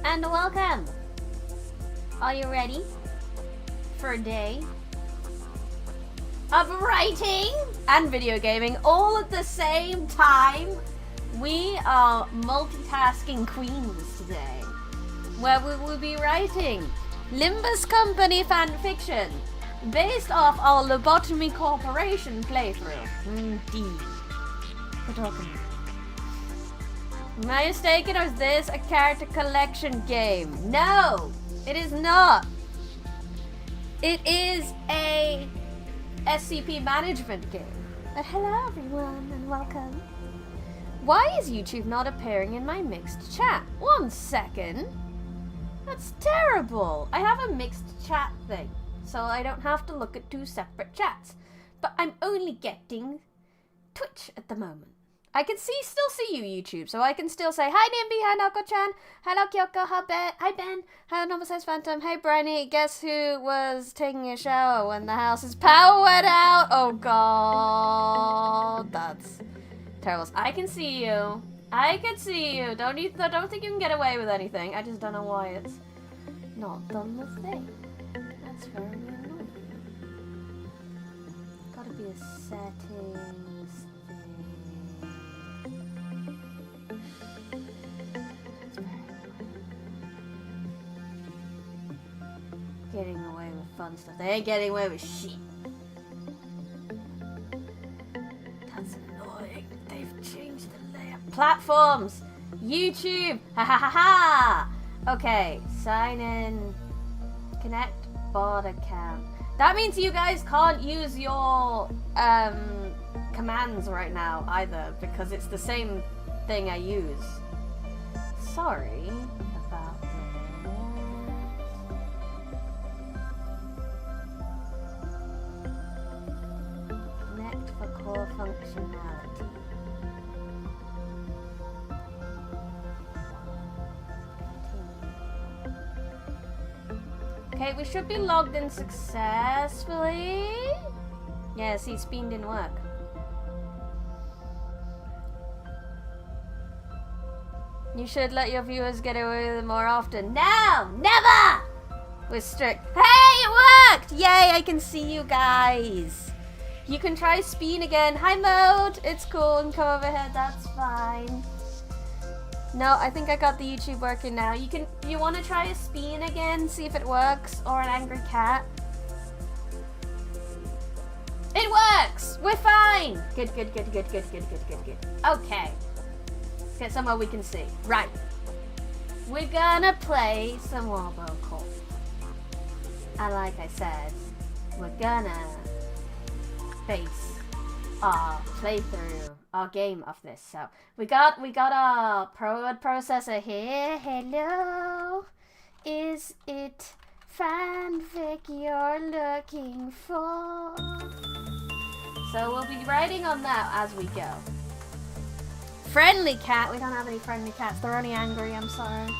and welcome! Are you ready for a day of writing and video gaming all at the same time? We are multitasking queens today, where we will be writing Limbus Company fanfiction based off our Lobotomy Corporation playthrough. Indeed. We're talking. Am I mistaken, or is this a character collection game? No, it is not. It is a SCP management game. But hello everyone and welcome. Why is YouTube not appearing in my mixed chat? 1 second. That's terrible. I have a mixed chat thing, so I don't have to look at 2 separate chats. But I'm only getting Twitch at the moment. I can still see you, YouTube, so I can still say, hi Nimby, hi Nako-chan, hello Kyoko, hi Ben, hello Novosaurus Phantom, hey Brenny, guess who was taking a shower when the house's power went out? Oh god, that's terrible. I can see you. I can see you. Don't think you can get away with anything. I just don't know why it's not done the thing. That's very annoying. Gotta be a settings thing. That's very annoying. Getting away with fun stuff. They ain't getting away with shit. That's annoying. They've changed the layout. Platforms! YouTube! Ha ha ha ha! Okay, sign in. Connect bot account. That means you guys can't use your commands right now either, because it's the same thing I use. Sorry about this. Connect for core functionality. Okay, we should be logged in successfully. Yeah, see, Speen didn't work. You should let your viewers get away with it more often. No! Never! We're strict. Hey, it worked! Yay, I can see you guys. You can try Speen again. Hi, Mode. It's cool, and come over here. That's fine. No, I think I got the YouTube working now. You want to try a Speen again, see if it works, or an angry cat? It works! We're fine! Good. Okay. Let's get somewhere we can see. Right. We're gonna play some Lobotomy. And like I said, we're gonna base our playthrough, our game of this. So we got our word processor here. Hello, is it fanfic you're looking for? So we'll be writing on that as we go. Friendly cat. We don't have any friendly cats. They're only angry. I'm sorry.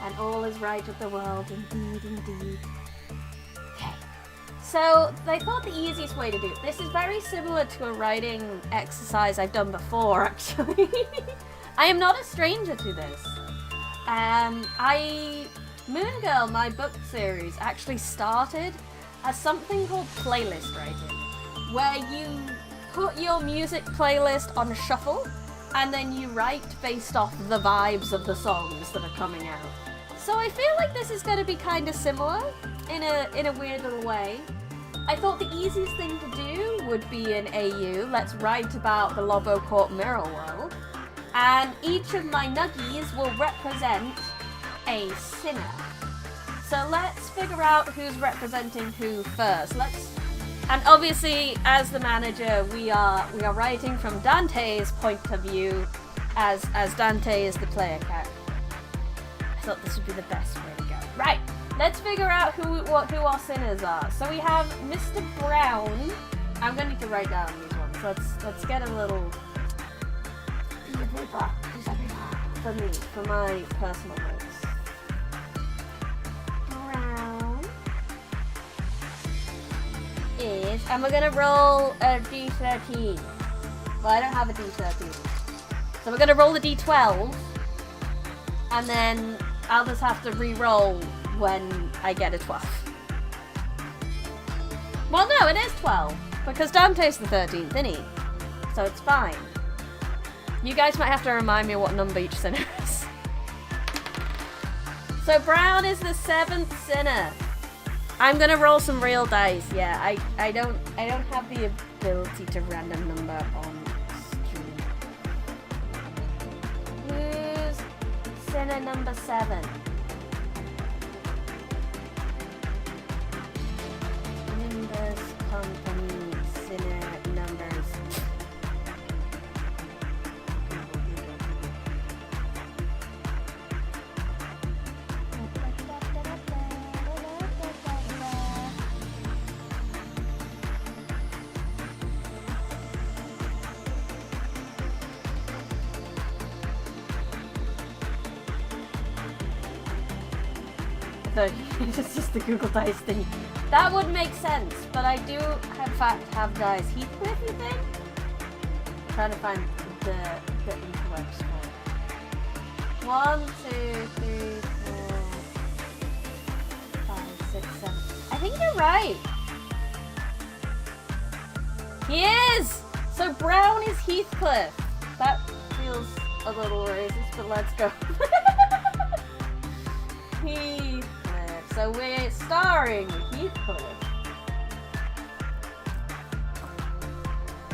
And all is right with the world. Indeed. So they thought the easiest way to do it. This is very similar to a writing exercise I've done before, actually. I am not a stranger to this. Moon Girl, my book series, actually started as something called playlist writing, where you put your music playlist on shuffle, and then you write based off the vibes of the songs that are coming out. So I feel like this is going to be kind of similar in a weird little way. I thought the easiest thing to do would be an AU. Let's write about the Lobotomy mirror world. And each of my nuggies will represent a sinner. So let's figure out who's representing who first. And obviously, as the manager, we are writing from Dante's point of view, as Dante is the player character. I thought this would be the best way to go. Right. Let's figure out who our sinners are. So we have Mr. Brown. I'm gonna need to write down these ones. Let's get a little for me, for my personal notes. Brown is, and we're gonna roll a D13. Well, I don't have a D13. So we're gonna roll a D12, and then I'll just have to re-roll when I get a 12. Well, no, it is 12. Because Dante's the 13th, isn't he? So it's fine. You guys might have to remind me what number each sinner is. So Brown is the 7th sinner. I'm gonna roll some real dice. Yeah, I don't have the ability to random number on stream. Who's sinner number 7? Limbus company sinner numbers. It's just the Google Dice thing. That would make sense, but I do in fact have dice. Heathcliff, you think? I'm trying to find the incorrect spot. 1, 2, 3, 4, 5, 6, 7. I think you're right. He is! So Brown is Heathcliff. That feels a little racist, but let's go. Heathcliff. So we're starring Heathcliff.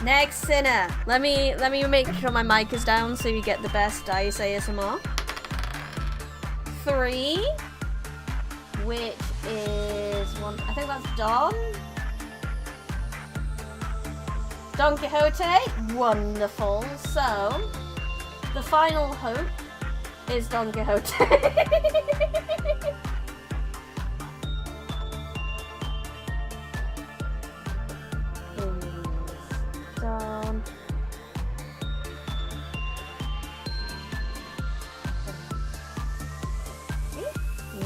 Next sinner. Let me make sure my mic is down so you get the best dice ASMR. 3, which is one. I think that's Don. Don Quixote. Wonderful. So the final hope is Don Quixote.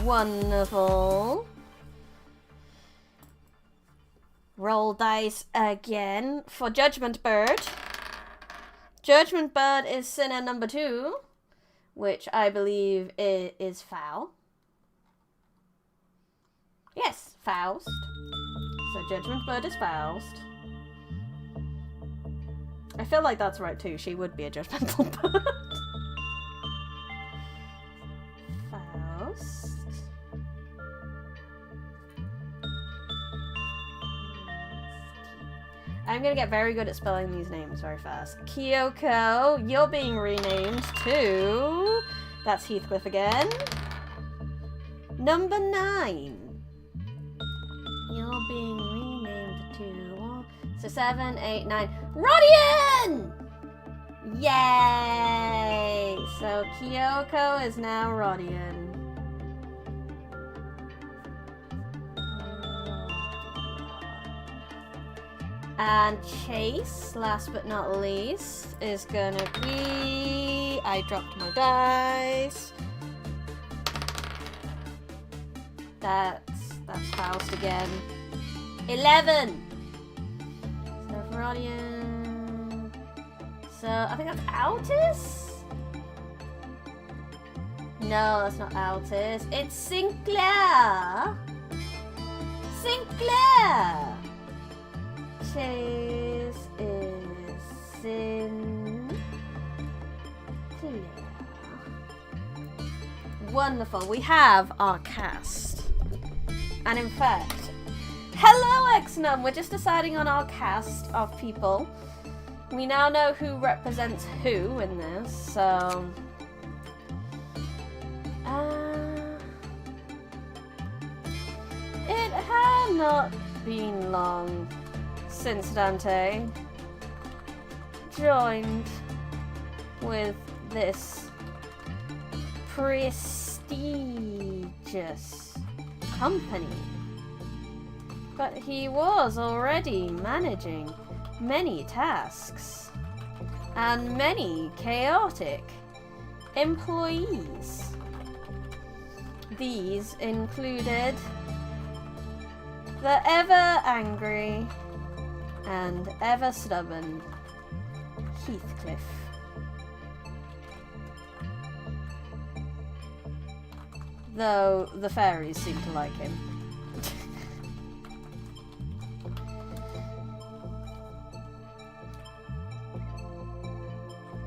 Wonderful. Roll dice again for Judgment Bird. Judgment Bird is sinner number 2, which I believe is Foul. Yes, Faust. So Judgment Bird is Faust. I feel like that's right too. She would be a judgmental bird. Faust. I'm gonna get very good at spelling these names very fast. Kyoko, you're being renamed to... That's Heathcliff again. Number 9. You're being renamed to... So 7, 8, 9. Rodian! Yay! So Kyoko is now Rodian. And Chase, last but not least, is gonna be... I dropped my dice. That's Faust again. 11! So Rodian... So, I think that's Altus? No, that's not Altus. It's Sinclair! Sinclair! Chase is Sinclair. Wonderful. We have our cast. And in fact, hello Xnum! We're just deciding on our cast of people. We now know who represents who in this, so... It had not been long since Dante joined with this prestigious company. But he was already managing many tasks and many chaotic employees. These included the ever angry and ever stubborn Heathcliff. Though the fairies seem to like him.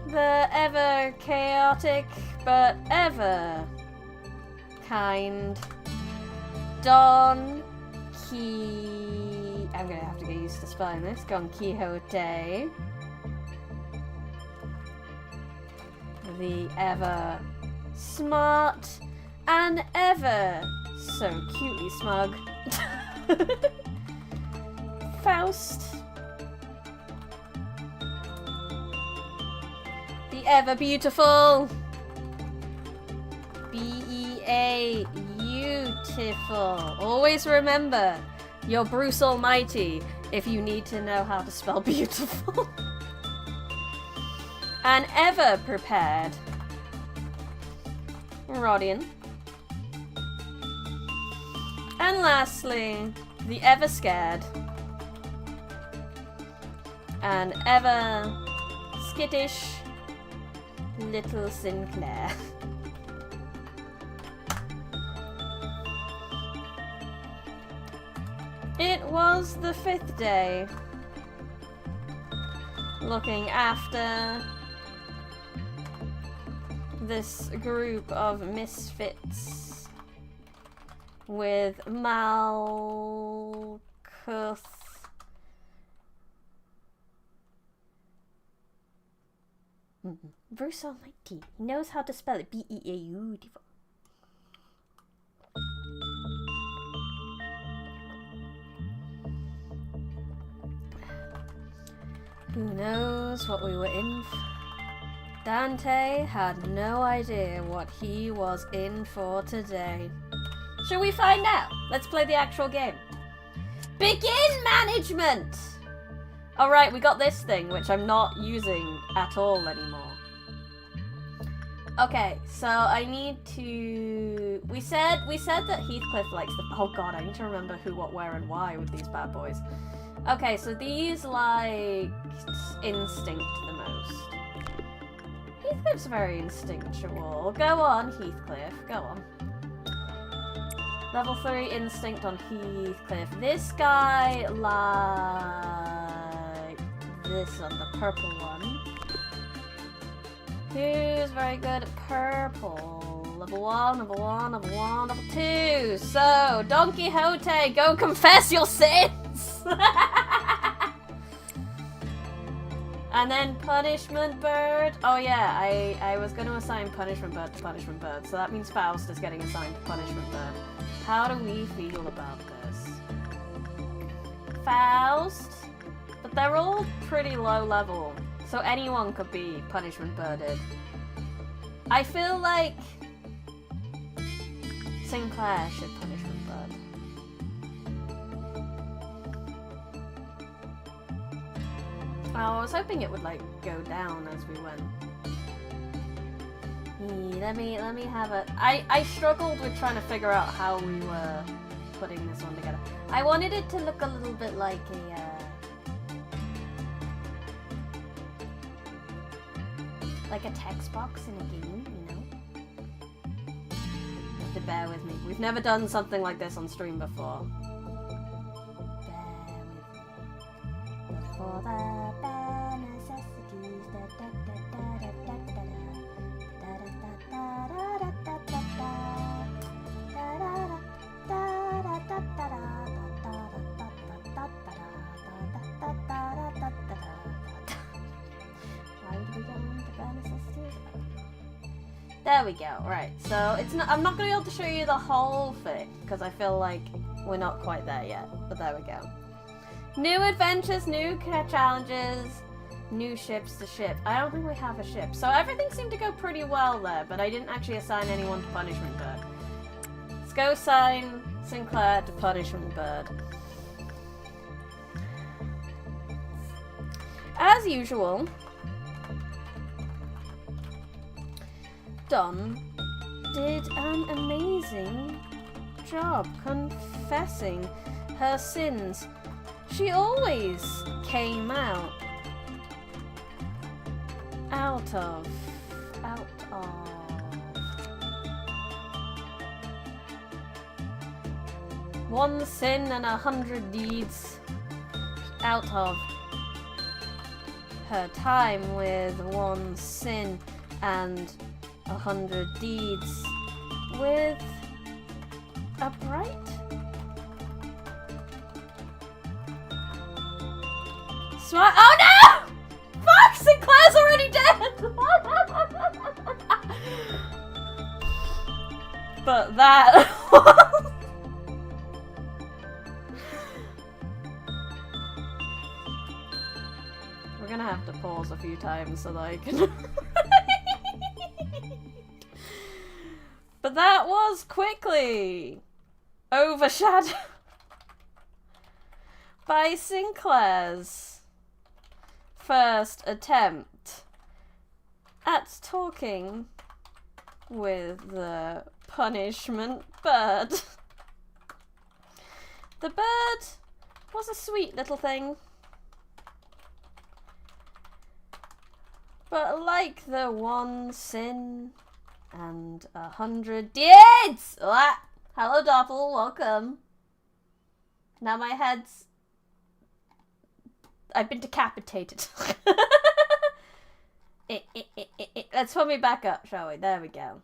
The ever chaotic but ever kind I'm gonna have to get used to spelling this. Don Quixote. The ever smart and ever so cutely smug Faust. The ever beautiful BEA, beautiful. Always remember, you're Bruce Almighty if you need to know how to spell beautiful. And ever prepared, Rodian. And lastly, the ever scared and ever skittish little Sinclair. It was the 5th day, looking after this group of misfits with Malkuth. Bruce Almighty. He knows how to spell it. beautiful. Who knows what we were in for? Dante had no idea what he was in for today. Shall we find out? Let's play the actual game. Begin management! Alright, we got this thing, which I'm not using at all anymore. Okay, so I need to... We said that Heathcliff likes the... Oh god, I need to remember who, what, where, and why with these bad boys. Okay, so these liked instinct the most. Heathcliff's very instinctual. Go on, Heathcliff. Go on. Level 3 instinct on Heathcliff. This guy like this on the purple one. Who's very good at purple? Level 1, level 1, level 1, level 2. So, Don Quixote, go confess your sins! And then Punishment Bird. Oh yeah, I was going to assign Punishment Bird to Punishment Bird, so that means Faust is getting assigned to Punishment Bird. How do we feel about this? Faust? But they're all pretty low level, so anyone could be Punishment Birded. I feel like Sinclair should Punishment Bird. Oh, I was hoping it would like go down as we went. Let me have a... I struggled with trying to figure out how we were putting this one together. I wanted it to look a little bit like a... like a text box in a game, you know? You have to bear with me. We've never done something like this on stream before. Bear with me. Before the bare necessities. There we go. Right, so it's not. I'm not going to be able to show you the whole thing because I feel like we're not quite there yet. But there we go. New adventures, new challenges, new ships to ship. I don't think we have a ship, so everything seemed to go pretty well there. But I didn't actually assign anyone to Punishment Bird. Let's go assign Sinclair to Punishment Bird. As usual, Don did an amazing job confessing her sins. She always came out of 1 sin and 100 deeds out of her time with 1 sin and 100 deeds with a bright smart. Oh no! Fuck! Sinclair's already dead! But that was... We're gonna have to pause a few times so that I can... But that was quickly overshadowed by Sinclair's first attempt at talking with the punishment bird. The bird was a sweet little thing, but like the 1 sin and 100 deeds! Hello Doppel, welcome. Now my head's... I've been decapitated. Let's put me back up, shall we? There we go.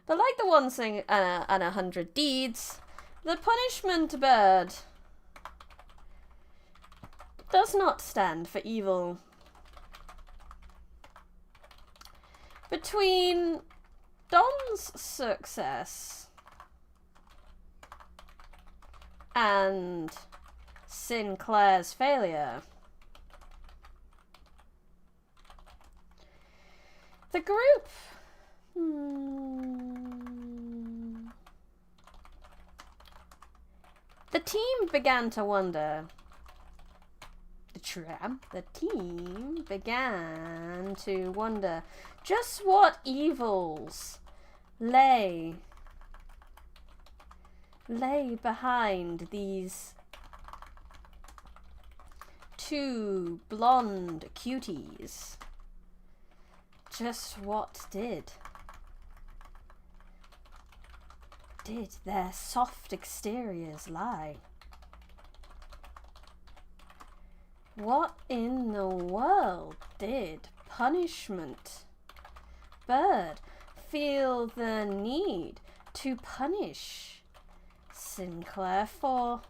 But like the 1 sin and 100 deeds, the punishment bird does not stand for evil. Between Don's success and Sinclair's failure, the group the team began to wonder. The team began to wonder just what evils lay behind these 2 blonde cuties. Just what did their soft exteriors lie? What in the world did punishment bird feel the need to punish Sinclair for?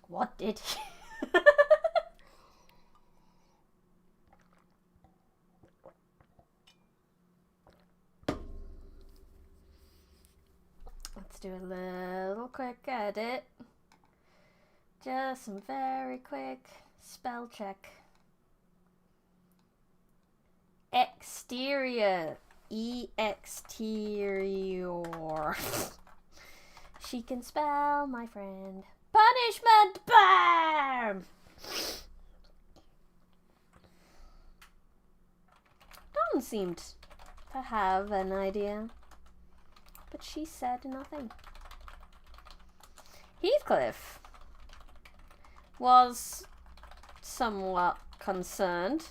What did he? Let's do a little quick edit. Just some very quick spell check. Exterior. Exterior. She can spell, my friend. Punishment bird! Dawn seemed to have an idea, but she said nothing. Heathcliff was somewhat concerned.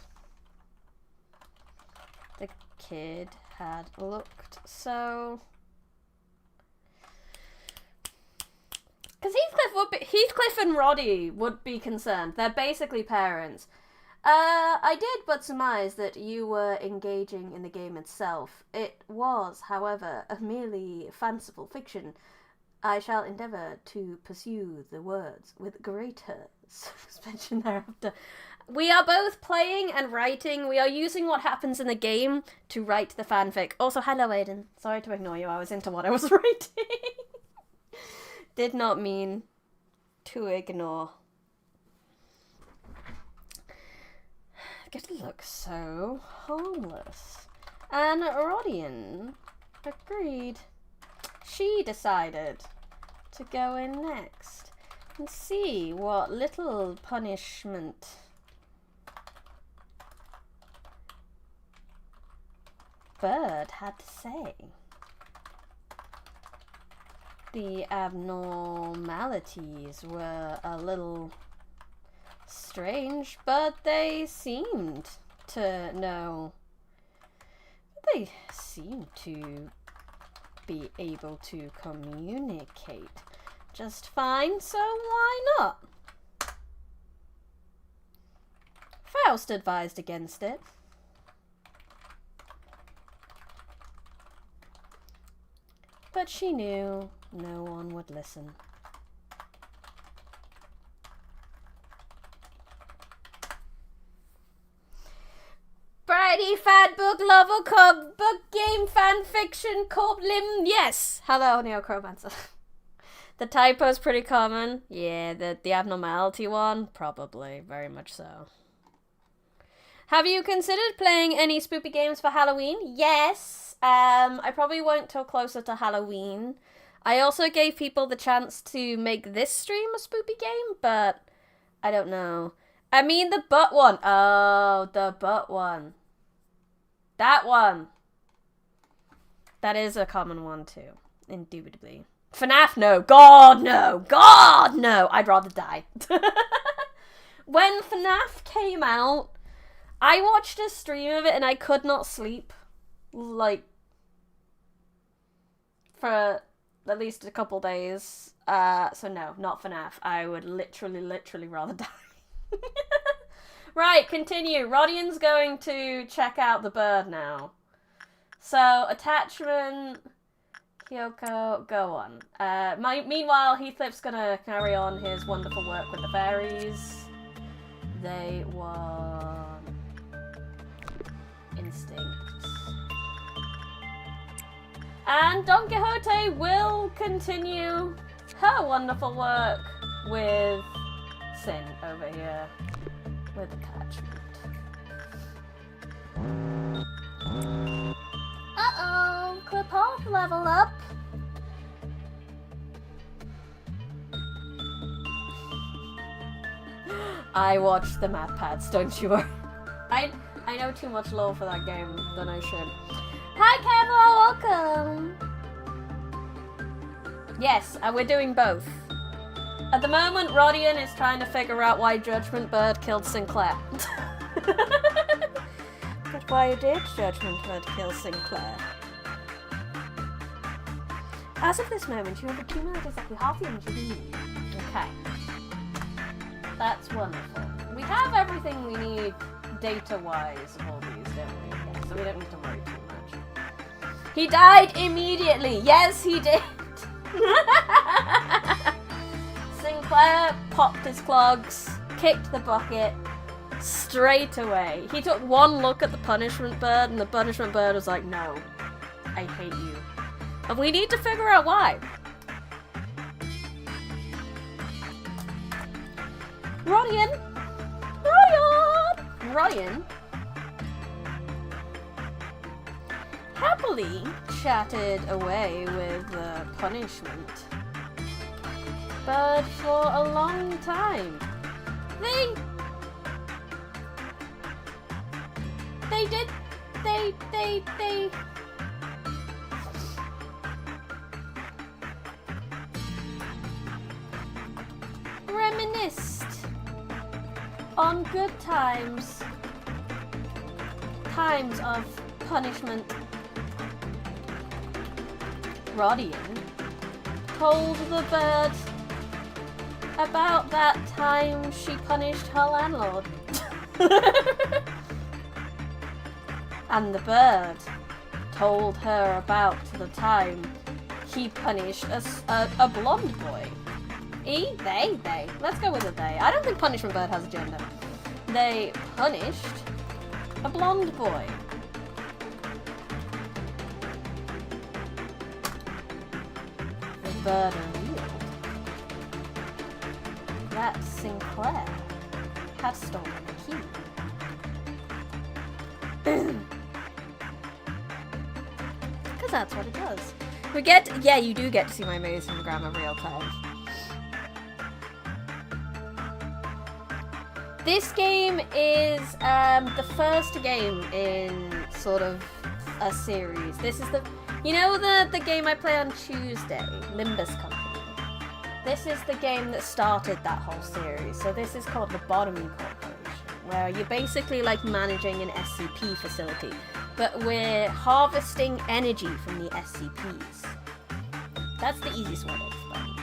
The kid had looked so... Because Heathcliff and Roddy would be concerned. They're basically parents. I did but surmise that you were engaging in the game itself. It was, however, a merely fanciful fiction. I shall endeavour to pursue the words with greater suspension thereafter. We are both playing and writing. We are using what happens in the game to write the fanfic. Also, hello Aiden. Sorry to ignore you. I was into what I was writing. Did not mean to ignore. Get look so homeless. And Rodian agreed. She decided to go in next and see what little punishment bird had to say. The abnormalities were a little Strange, but they seemed to know. They seem to be able to communicate just fine, so why not? Faust advised against it. But she knew no one would listen. Brighty Fat Book Lover Cub Book Game Fan Fiction Corp Lim. Yes! Hello, Neocromancer. The typo's pretty common. Yeah, the abnormality one? Probably. Very much so. Have you considered playing any spoopy games for Halloween? Yes. I probably won't till closer to Halloween. I also gave people the chance to make this stream a spoopy game, but I don't know. I mean the butt one. Oh, the butt one. That one. That is a common one too. Indubitably. FNAF, no. God, no. God, no. I'd rather die. When FNAF came out, I watched a stream of it and I could not sleep. Like, for at least a couple days. So no, not FNAF. I would literally rather die. Right, continue. Rodian's going to check out the bird now. So, attachment, Kyoko, go on. Meanwhile, Heathcliff's gonna carry on his wonderful work with the fairies. They won instinct. And Don Quixote will continue her wonderful work with Sin over here. With attachment. Uh-oh! Clip off, level up! I watched the math pads, don't you worry. I know too much lore for that game than I should. Hi Kevo, welcome! Yes, we're doing both. At the moment, Rodian is trying to figure out why Judgment Bird killed Sinclair. But why did Judgment Bird kill Sinclair? As of this moment, you have accumulated exactly half the energy we need. Okay. That's wonderful. We have everything we need data-wise of all these, don't we? Yeah, so we don't need to worry too much. He died immediately! Yes, he did! Sinclair popped his clogs, kicked the bucket, straight away. He took one look at the punishment bird, and the punishment bird was like, no, I hate you. And we need to figure out why. Rodian! Rodian happily chatted away with the punishment. But for a long time, they reminisced on good times of punishment. Rodian told the bird about that time she punished her landlord. And the bird told her about the time he punished a blonde boy. They. Let's go with a they. I don't think Punishment Bird has a gender. They punished a blonde boy. The bird revealed that Sinclair had stolen the key. Because that's what it does. Yeah, you do get to see my Mason grammar real time. This game is the first game in sort of a series. This is the game I play on Tuesday, Limbus Company. This is the game that started that whole series. So this is called Lobotomy Corporation, where you're basically like managing an SCP facility, but we're harvesting energy from the SCPs. That's the easiest way to explain.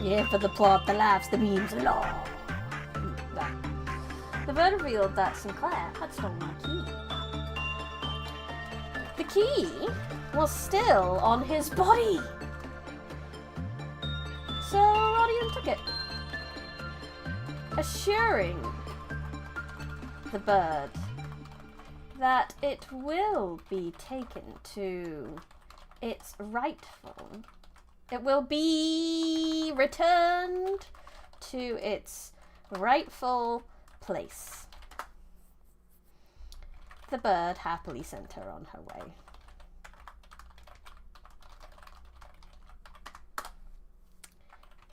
Yeah, for the plot, the laughs, the memes, the law. The bird revealed that Sinclair had stolen the key. The key was still on his body. So Rodian took it, assuring the bird that it will be taken to its rightful. It will be returned to its rightful place. The bird happily sent her on her way.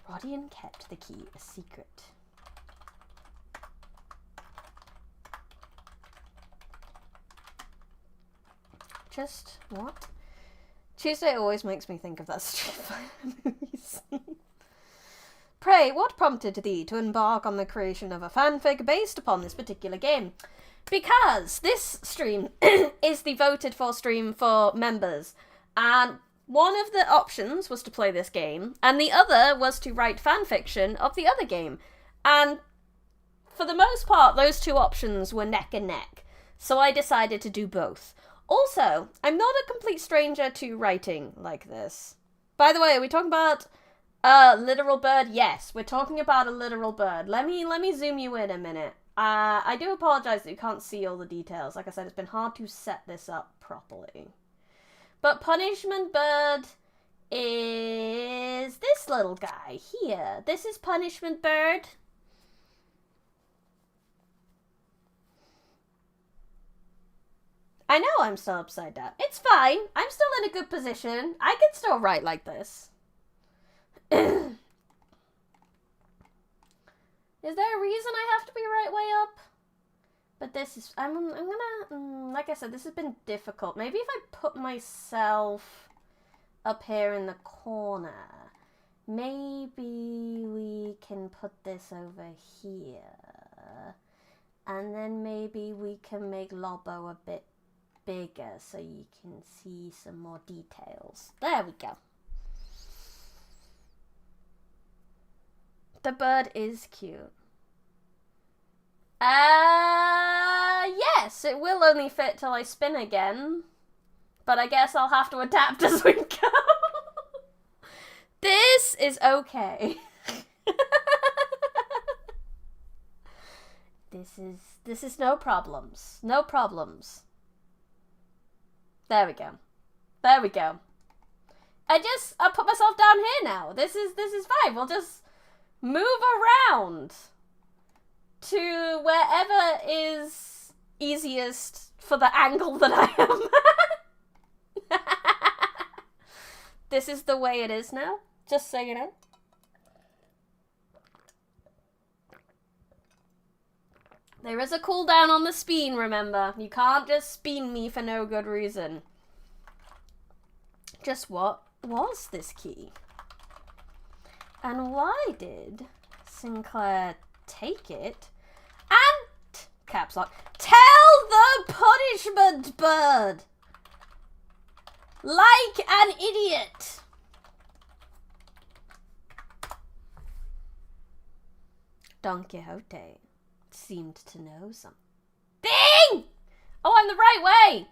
Rodian kept the key a secret. Just what? Tuesday always makes me think of that Street Fighter movie scene. Pray, what prompted thee to embark on the creation of a fanfic based upon this particular game? Because this stream is the voted for stream for members, and one of the options was to play this game, and the other was to write fanfiction of the other game. And for the most part, those two options were neck and neck, so I decided to do both. Also, I'm not a complete stranger to writing like this. By the way, are we talking about a literal bird? Yes, we're talking about a literal bird. Let me zoom you in a minute. I do apologize that you can't see all the details. Like I said, it's been hard to set this up properly. But Punishment Bird is this little guy here. This is Punishment Bird. I know I'm still upside down. It's fine. I'm still in a good position. I can still write like this. Is there a reason I have to be right way up? But this is... I'm gonna... like I said, this has been difficult. Maybe if I put myself up here in the corner, maybe we can put this over here. And then maybe we can make Lobo a bit bigger so you can see some more details. There we go. The bird is cute. Yes, it will only fit till I spin again. But I guess I'll have to adapt as we go. This is okay. This is no problems. No problems. There we go. There we go. I put myself down here now. This is fine. We'll just move around to wherever is easiest for the angle that I am. This is the way it is now, just so you know. There is a cooldown on the spin, remember. You can't just spin me for no good reason. Just what was this key? And why did Sinclair take it? And, caps lock, tell the Punishment Bird! Like an idiot! Don Quixote seemed to know something. Ding! Oh, I'm the right way!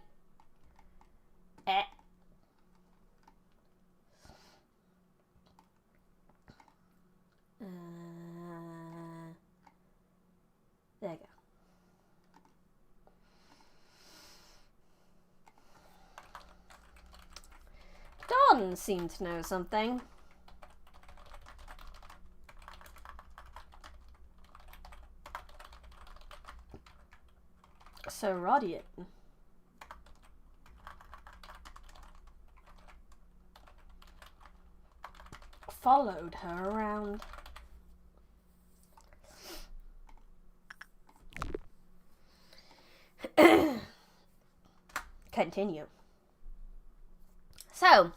There you go. Don seemed to know something. So Rodian followed her around. Continue. So,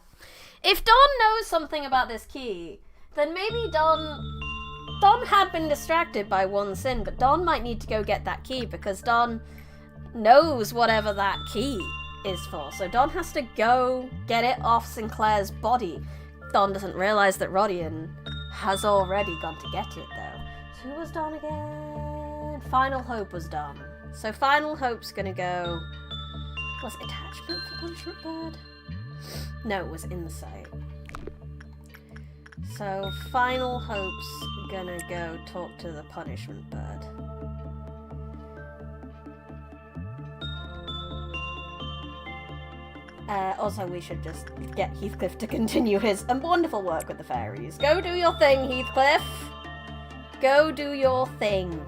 if Don knows something about this key, then maybe Don had been distracted by one sin, but Don might need to go get that key because Don knows whatever that key is for. So Don has to go get it off Sinclair's body. Don doesn't realize that Rodion has already gone to get it, though. So who was Don again? Final Hope was Don. So Final Hope's gonna go... Was attachment for Punishment Bird? No, it was Insight. So Final Hope's gonna go talk to the Punishment Bird. Also, we should just get Heathcliff to continue his wonderful work with the fairies. Go do your thing, Heathcliff! Go do your thing.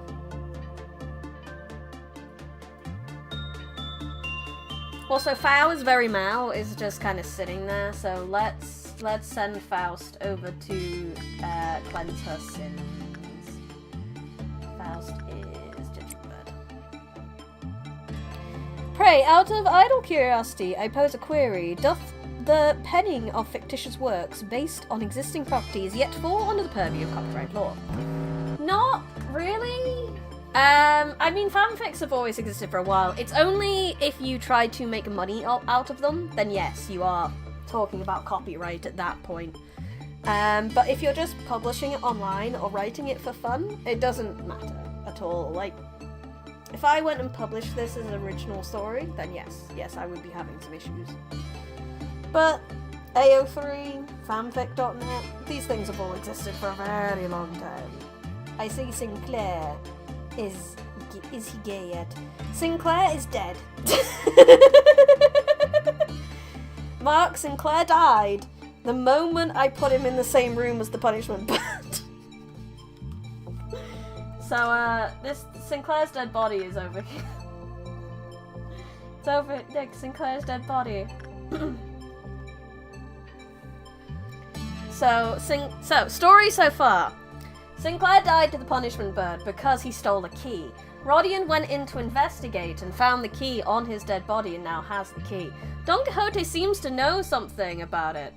Also, Faust very Mao is just kind of sitting there, so let's send Faust over to cleanse her sins. Faust is Gingerbread. Pray, out of idle curiosity, I pose a query. Doth the penning of fictitious works based on existing properties yet fall under the purview of copyright law? Not really. I mean, fanfics have always existed for a while. It's only if you try to make money out of them, then yes, you are talking about copyright at that point. But if you're just publishing it online or writing it for fun, it doesn't matter at all. Like, if I went and published this as an original story, then yes, I would be having some issues. But AO3, fanfic.net, these things have all existed for a very long time. I see Sinclair. Is he gay yet? Sinclair is dead. Mark, Sinclair died the moment I put him in the same room as the Punishment Bird. So, this Sinclair's dead body is over here. It's over Nick, Sinclair's dead body. So, story so far. Sinclair died to the Punishment Bird because he stole a key. Rodion went in to investigate and found the key on his dead body and now has the key. Don Quixote seems to know something about it,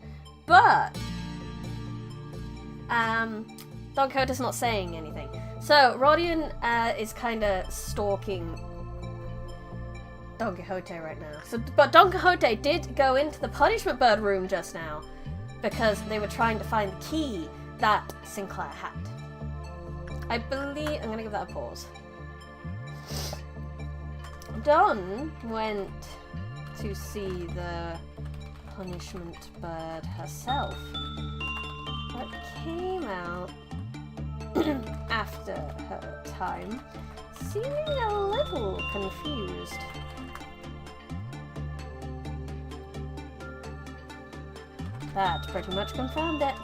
but Don Quixote's not saying anything. So Rodion is kind of stalking Don Quixote right now. But Don Quixote did go into the Punishment Bird room just now because they were trying to find the key that Sinclair had. I believe... I'm going to give that a pause. Don went to see the Punishment Bird herself, but came out after her time, seeming a little confused. That pretty much confirmed it.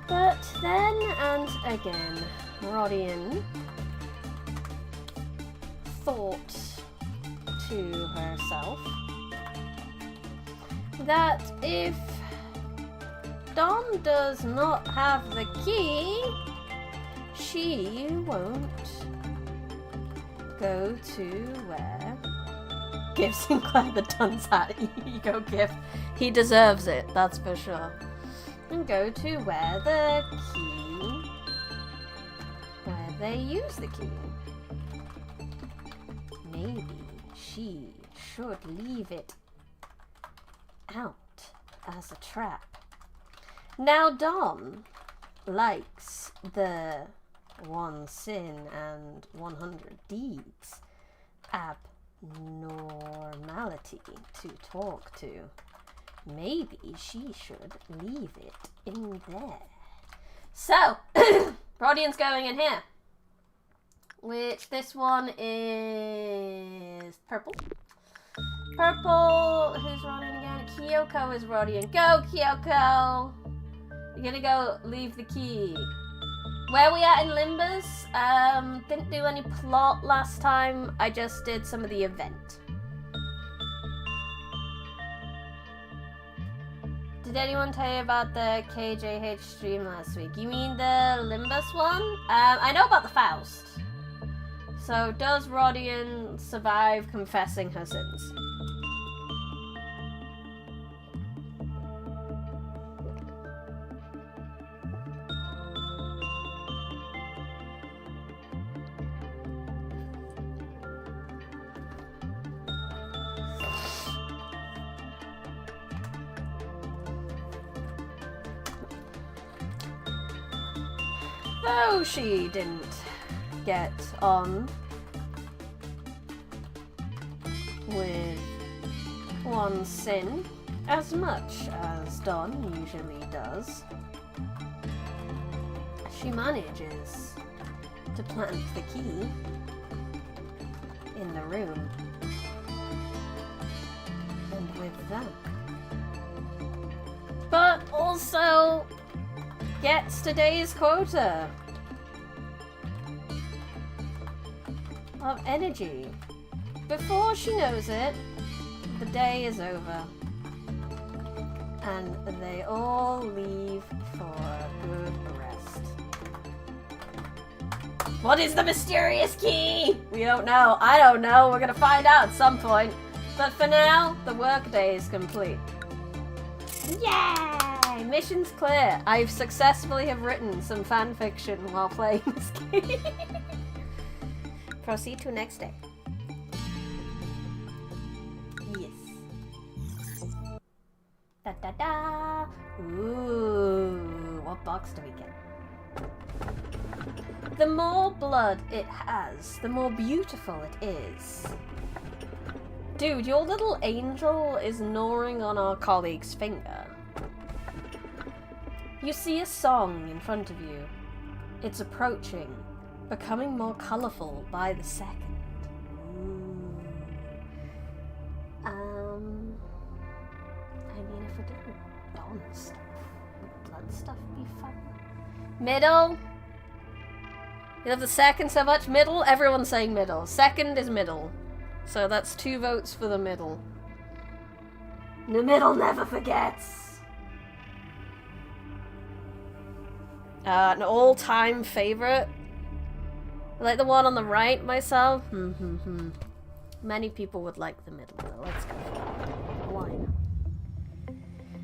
But then and again, Rodion thought to herself that if Don does not have the key, she won't go to where... Give Sinclair the dunce hat. Here you go, gift. He deserves it, that's for sure. And go to where the key... where they use the key. Maybe she should leave it out as a trap. Now Don likes the 1 sin and 100 deeds abnormality to talk to. Maybe she should leave it in there. So, Rodion's going in here. Which this one is purple. Purple, who's Rodion again? Kyoko is Rodion. Go, Kyoko! You're gonna go leave the key. Where we at in Limbus? Didn't do any plot last time. I just did some of the event. Did anyone tell you about the KJH stream last week? You mean the Limbus one? I know about the Faust. So, does Rodian survive confessing her sins? Though she didn't get on with one sin as much as Dawn usually does, she manages to plant the key in the room. And with that, but also gets today's quota of energy. Before she knows it, the day is over. And they all leave for a good rest. What is the mysterious key? We don't know. I don't know. We're gonna find out at some point. But for now, the workday is complete. Yay! Mission's clear. I've successfully have written some fan fiction while playing this game. Proceed to next day. Yes. Da da da. Ooh, what box do we get? The more blood it has, the more beautiful it is. Dude, your little angel is gnawing on our colleague's finger. You see a song in front of you. It's approaching, becoming more colourful by the second. I mean, if we did Dawn stuff, would blood stuff be fun? Middle? You love the second so much? Middle? Everyone's saying middle. Second is middle. So that's 2 votes for the middle. The middle never forgets. An all-time favourite. I like the one on the right myself. Many people would like the middle though. Let's go for it. Why not?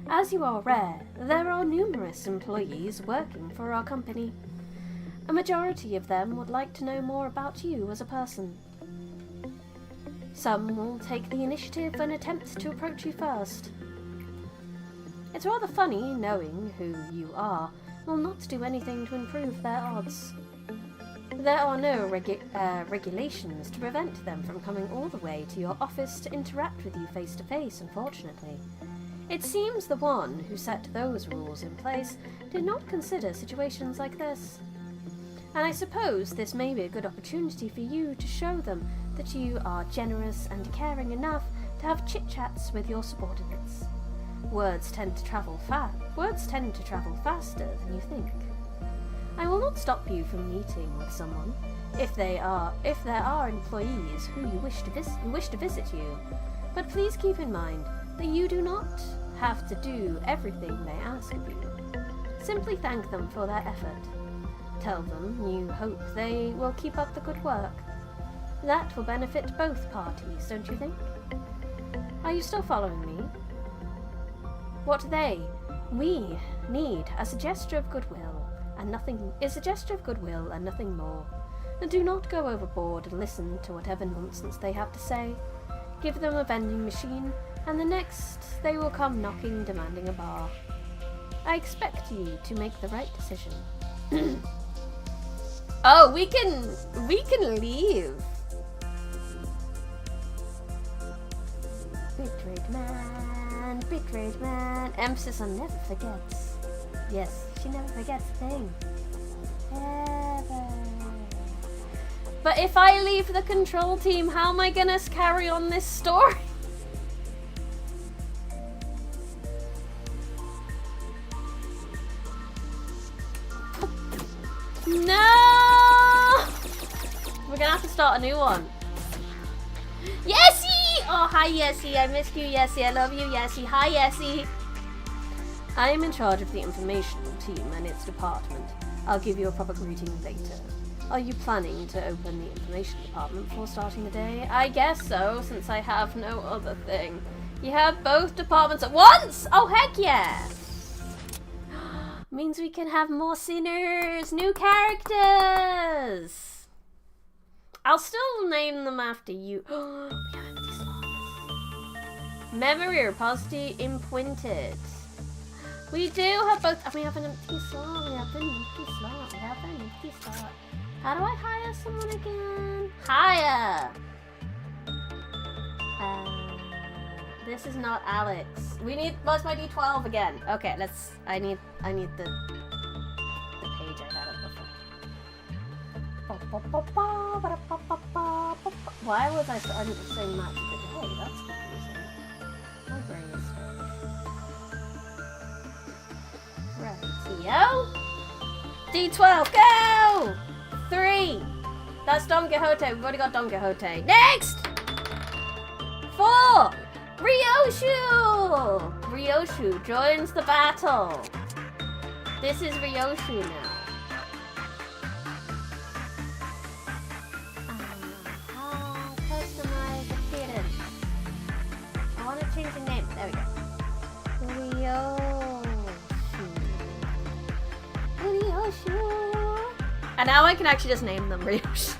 As you are aware, there are numerous employees working for our company. A majority of them would like to know more about you as a person. Some will take the initiative and attempt to approach you first. It's rather funny knowing who you are will not do anything to improve their odds. There are no regulations to prevent them from coming all the way to your office to interact with you face to face, unfortunately. It seems the one who set those rules in place did not consider situations like this. And I suppose this may be a good opportunity for you to show them that you are generous and caring enough to have chit-chats with your subordinates. Words tend to travel faster than you think. I will not stop you from meeting with someone if there are employees who wish to visit you. But please keep in mind that you do not have to do everything they ask of you. Simply thank them for their effort. Tell them you hope they will keep up the good work. That will benefit both parties, don't you think? Are you still following me? What we need as a gesture of goodwill and nothing more. And do not go overboard and listen to whatever nonsense they have to say. Give them a vending machine, and the next they will come knocking, demanding a bar. I expect you to make the right decision. Oh, we can leave. Betrayed man. Emphasis on never forgets. Yes, she never forgets a thing. Ever. But if I leave the control team, how am I gonna carry on this story? No! We're gonna have to start a new one. Yessie! Oh, hi Yessie. I missed you, Yessie. I love you, Yessie. Hi, Yessie. I am in charge of the information team and its department. I'll give you a proper greeting later. Are you planning to open the information department before starting the day? I guess so, since I have no other thing. You have both departments at once? Oh, heck yeah! Means we can have more sinners, new characters! I'll still name them after you. We have empty slots. Memory repository imprinted. We do have both. We have an empty slot. We have an empty slot. We have an empty slot. How do I hire someone again? Hire! This is not Alex. We need, what's my D12 again? Okay, let's, I need the page I had up before. Why was I starting to sing Match of the Day? That's confusing. My brain is right, D12, go! 3. That's Don Quixote. We've already got Don Quixote. Next! 4. Ryoshu! Ryoshu joins the battle. This is Ryoshu now. Customize appearance. I want to change the name. There we go. Ryoshu. And now I can actually just name them Ryoshu.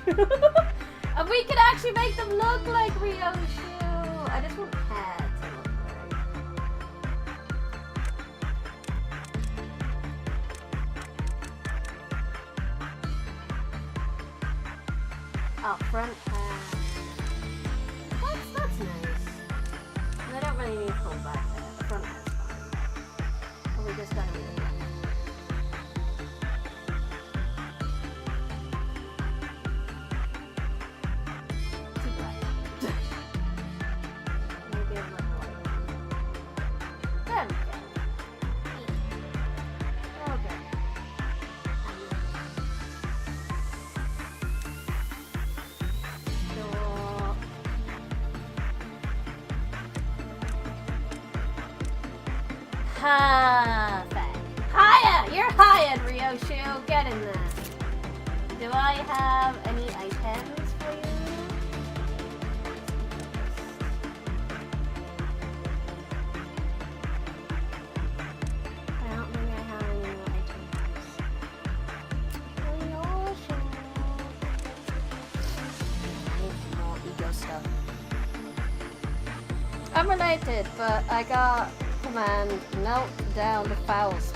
And we can actually make them look like Ryoshu. I just want hair to look like. Oh, front hair. That's nice. And I don't really need full back hair. The front hair's fine. And we just gotta make it. Perfect. Higher! You're hired, Ryoshu. Get in there. Do I have any items for you? I don't think I have any more items. Ryoshu. I need some more ego stuff. I'm related, but I got command melt down the Faust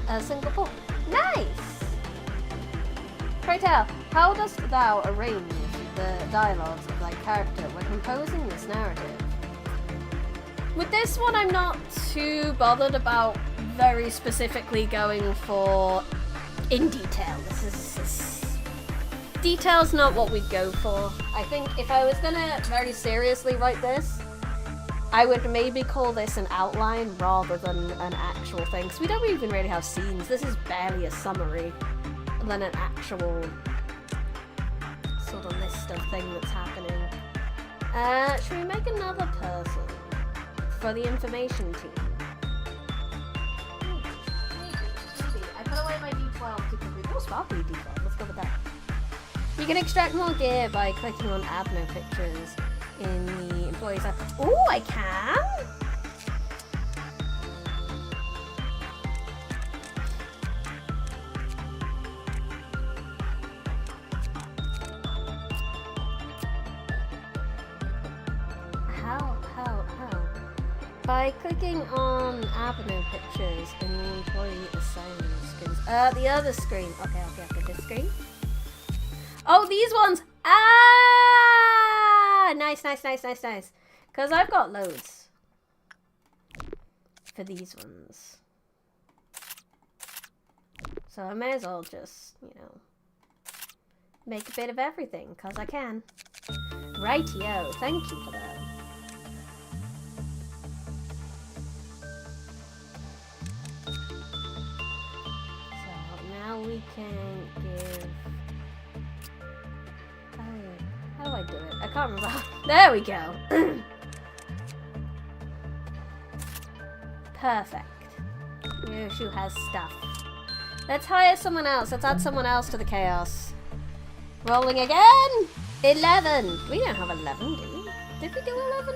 a single book. Nice! Pray tell, how dost thou arrange the dialogues of thy character when composing this narrative? With this one, I'm not too bothered about very specifically going for in detail. Detail's not what we'd go for. I think if I was gonna very seriously write this, I would maybe call this an outline rather than an actual thing, because we don't even really have scenes. This is barely a summary than an actual sort of list of thing that's happening. Should we make another person for the information team? Maybe. I put away my D12 to complete. Oh, sparkly D12. Let's go with that. You can extract more gear by clicking on add no pictures in the employees app. Oh, I can? How? By clicking on Avenue pictures in the employee assignment screens. The other screen. Okay, this screen. Oh, these ones! Ah! Nice. Because I've got loads for these ones. So I may as well just, make a bit of everything, because I can. Rightio, thank you for that. So now we can give... How do I do it? I can't remember. There we go. Perfect. Yoshu has stuff. Let's hire someone else. Let's add someone else to the chaos. Rolling again! 11! We don't have 11, do we? Did we do 11?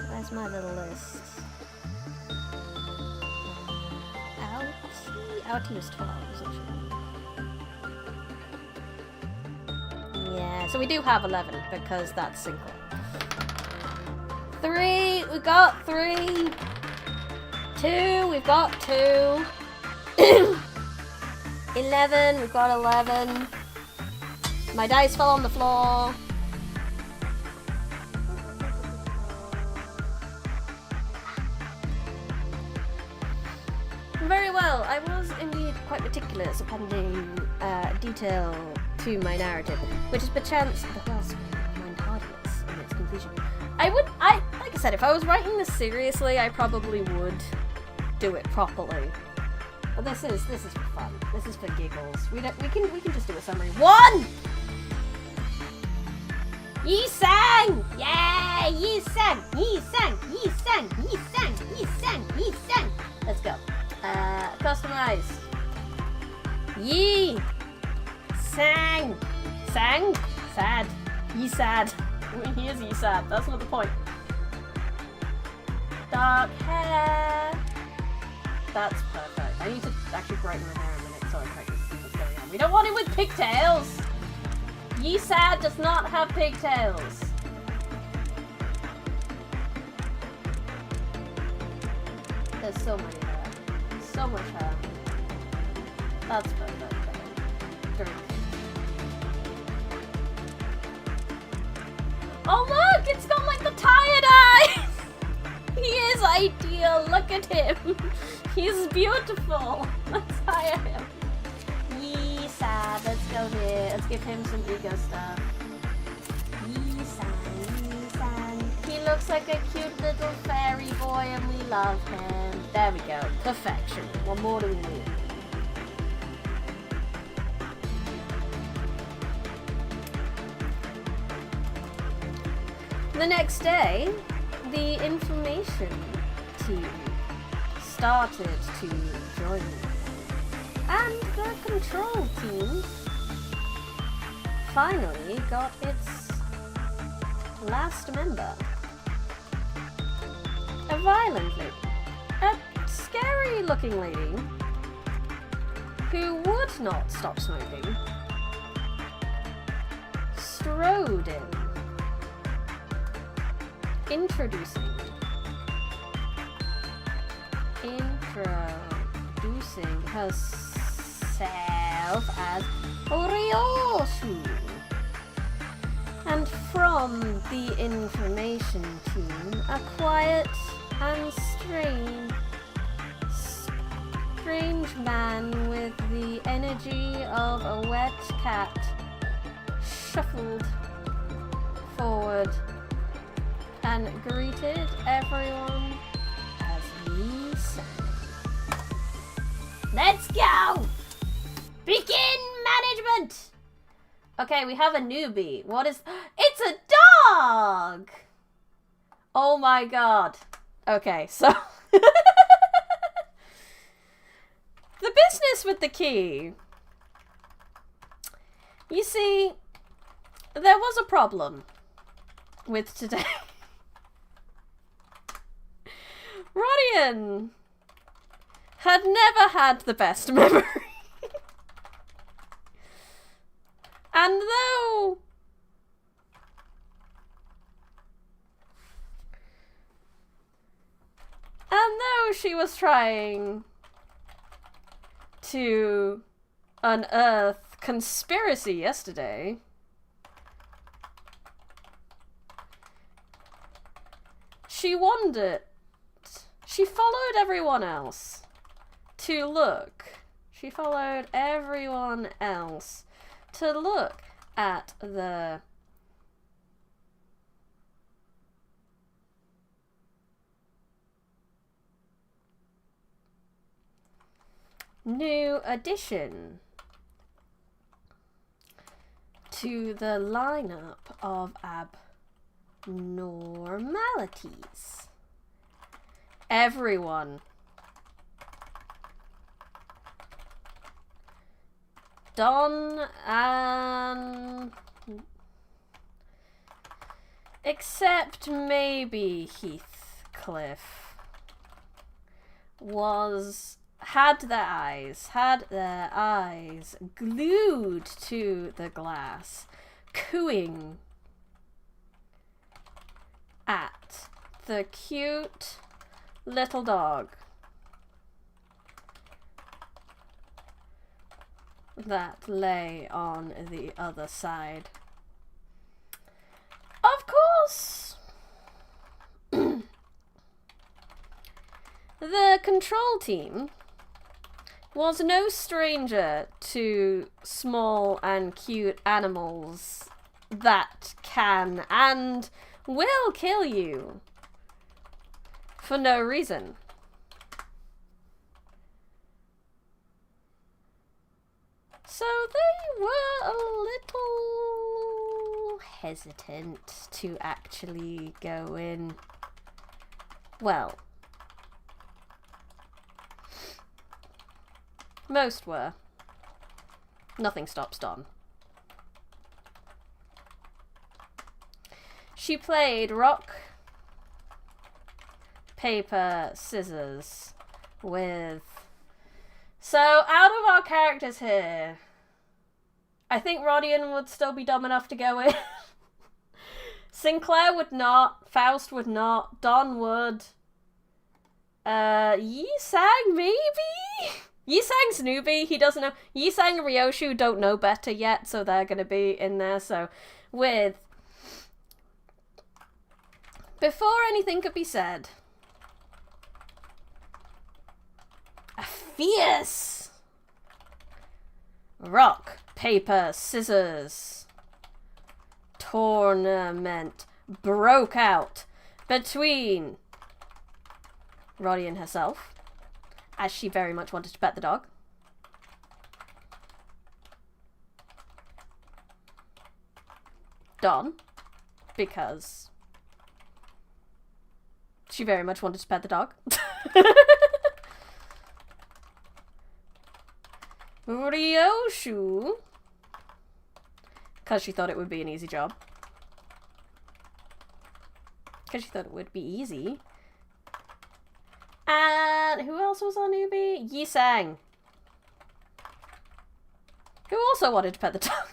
Where's my little list? Outie was 12, wasn't she? Yeah, so we do have 11 because that's single. 3, we got 3. 2, we've got 2. 11, we've got 11. My dice fell on the floor. Very well, I was indeed quite meticulous appending detail to my narrative, which is perchance the worst mind hardness in its conclusion. Like I said, if I was writing this seriously, I probably would do it properly. But this is for fun. This is for giggles. We can just do a summary. 1! Ye sang! Yeah! Ye sang! Ye sang! Ye sang! Ye sang! Ye sang! Ye sang! Let's go. Customize. Ye sang. Sang? Sad. Ye sad. He is ye sad. That's not the point. Dark hair. That's perfect. I need to actually brighten my hair in a minute so I practice what's going on. We don't want him with pigtails! Ye sad does not have pigtails. There's so many hair. So much hair. That's perfect. Drink. Oh look! It's got like the tired eyes! He is ideal. Look at him. He's beautiful. Let's hire him. Yee sad. Let's go here. Let's give him some ego stuff. Yee san. He looks like a cute little fairy boy and we love him. There we go. Perfection. What more do we need? The next day, the information team started to join me. And the control team finally got its last member. A violent lady. A scary looking lady who would not stop smoking strode in. Introducing herself as Ryoshi. And from the information team, a quiet and strange man with the energy of a wet cat shuffled forward and greeted everyone as he sang. Let's go! Begin management! Okay, we have a newbie. What is... It's a dog! Oh my god. Okay, so... The business with the key. You see, there was a problem with today. Rodian had never had the best memory. And though she was trying to unearth conspiracy yesterday, she wondered. She followed everyone else to look. She followed everyone else to look at the new addition to the lineup of abnormalities. Everyone Don and... except maybe Heathcliff had their eyes glued to the glass, cooing at the cute little dog that lay on the other side. Of course, the control team was no stranger to small and cute animals that can and will kill you for no reason. So they were a little hesitant to actually go in. Well, most were. Nothing stops Dawn. She played rock, paper, scissors with... So, out of our characters here, I think Rodion would still be dumb enough to go in. Sinclair would not. Faust would not. Don would. Yisang, maybe? Yisang's newbie. He doesn't know. Yisang and Ryoshu don't know better yet, so they're going to be in there. So, with... Before anything could be said, a fierce rock, paper, scissors tournament broke out between Rodion herself, as she very much wanted to pet the dog, Don, because she very much wanted to pet the dog. Ryoshu, because she thought it would be an easy job. Because she thought it would be easy. And who else was our newbie? Yisang, who also wanted to pet the dog.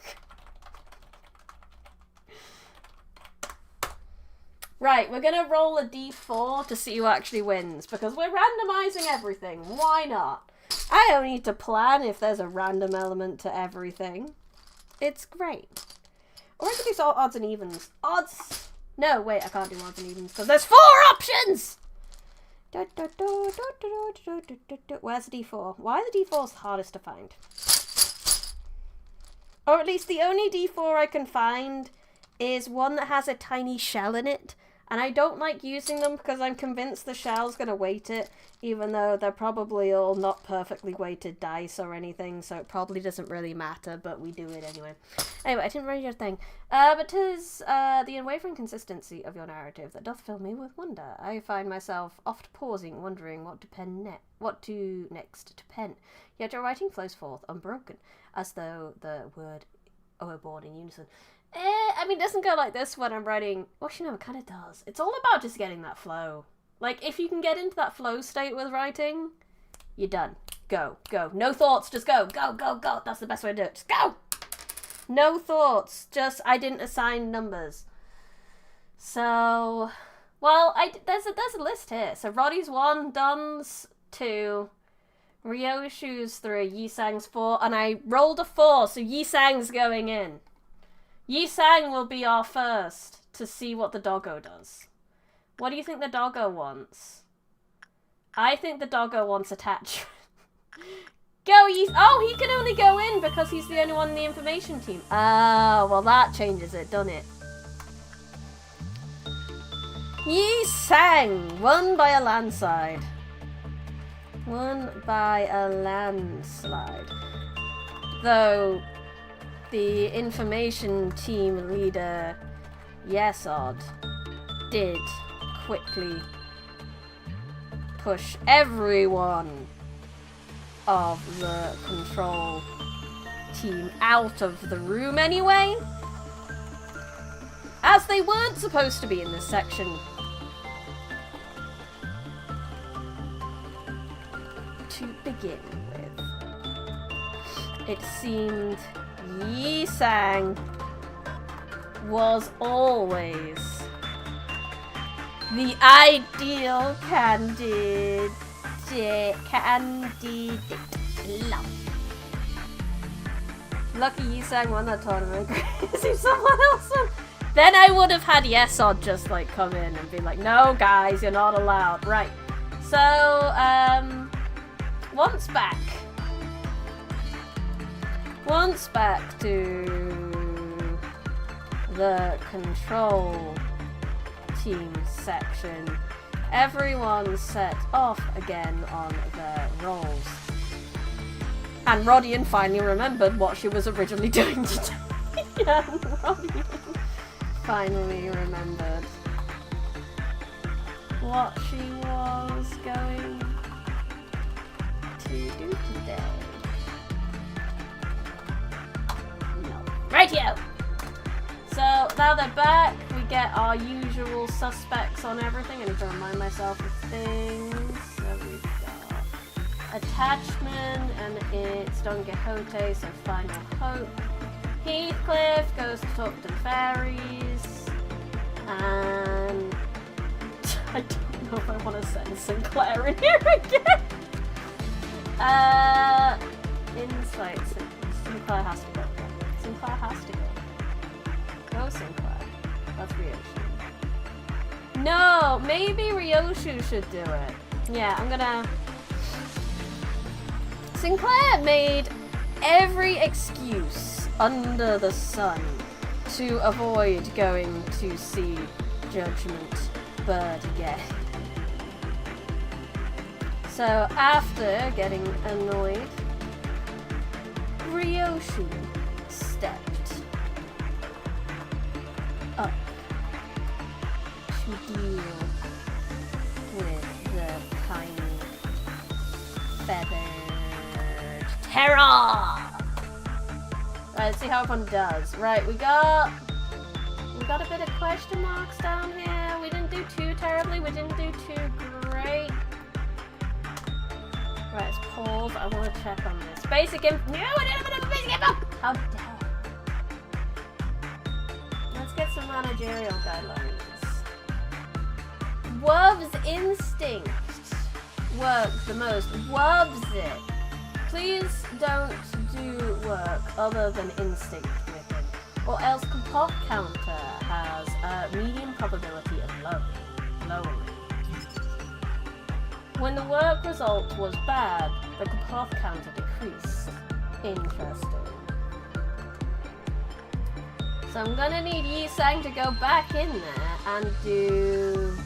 Right, we're gonna roll a d4 to see who actually wins, because we're randomizing everything. Why not? I don't need to plan if there's a random element to everything. It's great. Or I could do odds and evens. Odds... No, wait, I can't do odds and evens, because there's 4 options! Where's the d4? Why are the d4s the hardest to find? Or at least the only d4 I can find is one that has a tiny shell in it. And I don't like using them because I'm convinced the shell's going to weight it, even though they're probably all not perfectly weighted dice or anything, so it probably doesn't really matter, but we do it anyway. Anyway, I didn't read your thing. But 'tis the unwavering consistency of your narrative that doth fill me with wonder. I find myself oft pausing, wondering what to next to pen. Yet your writing flows forth unbroken, as though the word were born in unison. I mean, it doesn't go like this when I'm writing... Well, you know, it kind of does. It's all about just getting that flow. Like, if you can get into that flow state with writing, you're done. Go, go. No thoughts, just go. Go, go, go. That's the best way to do it. Just go! No thoughts. Just, I didn't assign numbers. So... Well, there's a list here. So, Roddy's 1, Don's 2, Ryoshu's 3, Yisang's 4, and I rolled a 4, so Yisang's going in. Yisang will be our first to see what the doggo does. What do you think the doggo wants? I think the doggo wants attachment. Go, oh, he can only go in because he's the only one in the information team. Oh, well that changes it, doesn't it? Yisang won by a landslide. Won by a landslide. Though... the information team leader, Yesod, did quickly push every one of the control team out of the room anyway, as they weren't supposed to be in this section. To begin with, it seemed Yi-sang was always the ideal candidate. Lucky Yi-sang won that tournament. See someone else won. Then I would have had Yesod just like come in and be like, no guys, you're not allowed. Right. So, once back to the control team section. Everyone set off again on their roles. And Rodian finally remembered what she was originally doing today. Yeah, Rodian finally remembered what she was going to do today. No. Rightio! So, now they're back, we get our usual suspects on everything. I need to remind myself of things. So we've got attachment, and it's Don Quixote, so final hope. Heathcliff goes to talk to the fairies, and I don't know if I want to send Sinclair in here again. Insights. Sinclair has to go. Sinclair has to go. Go Sinclair. That's Ryoshu. No, maybe Ryoshu should do it. Yeah, I'm gonna... Sinclair made every excuse under the sun to avoid going to see Judgment Bird again. So after getting annoyed, Ryoshu stepped up to deal with the tiny feathered terror. Right, let's see how everyone does. Right, we got a bit of question marks down here. We didn't do too terribly. We didn't do too great. Right, let's pause. I want to check on this. Basic info. No, I didn't have a basic info! How dare. Let's get some managerial guidelines. Wub's instinct works the most. Wub's it. Please don't do work other than instinct with him, or else Kapov counter has a medium probability of lowering. When the work result was bad, the Kapov counter decreased. Interesting. So I'm gonna need Yi-sang to go back in there and do...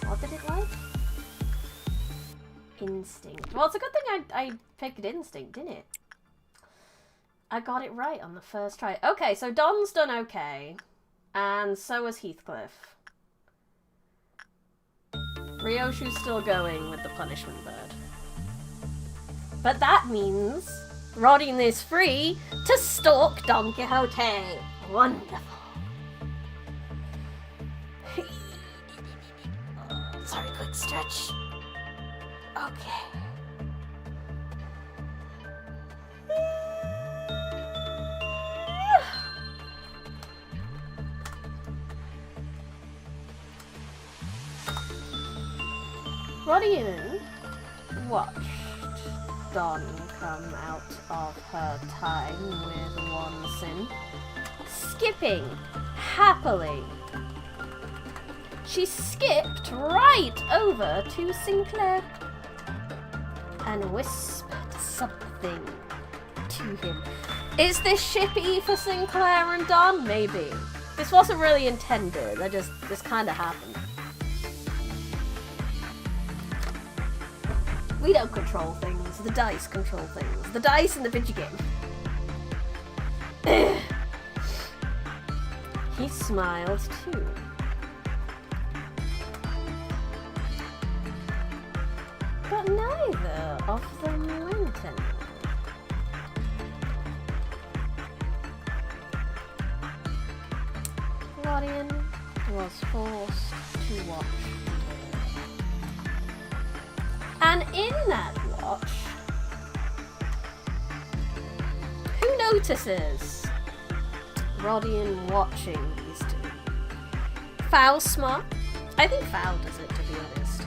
What did it like? Instinct. Well, it's a good thing I picked instinct, didn't it? I got it right on the first try. Okay, so Don's done okay. And so has Heathcliff. Ryoshu's still going with the punishment bird. But that means Rodian is free to stalk Don Quixote. Wonderful. Sorry, quick stretch. Okay. Rodian watched Dawn come out of her time with one sin, skipping happily. She skipped right over to Sinclair and whispered something to him. Is this shippy for Sinclair and Dawn? Maybe. This wasn't really intended. This kind of happened. We don't control things. The dice control things. The dice in the video game. He smiled too. But neither of them went anywhere. Rodion was forced to watch her. And in that watch, who notices Rodion watching these two? Foul's smart. I think Foul does it, to be honest.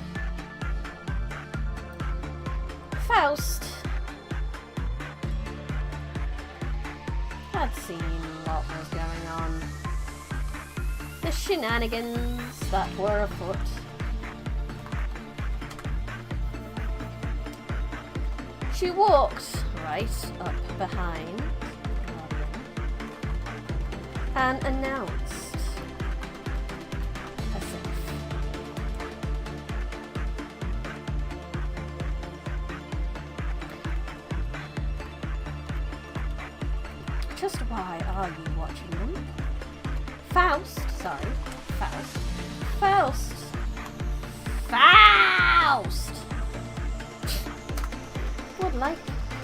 Faust had seen what was going on. The shenanigans that were afoot. She walked right up behind Rodion and announced herself. Just why are you watching them? Faust would like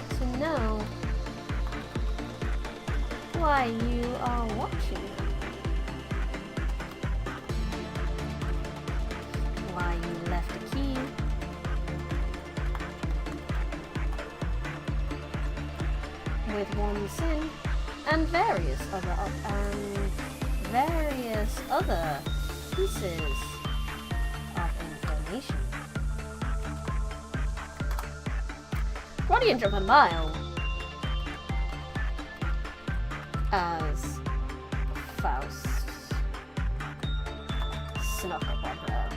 to know why you are watching them. Why you left a key. With one sin and various other pieces of information. Rodion jumped a mile as Faust snuck up on her.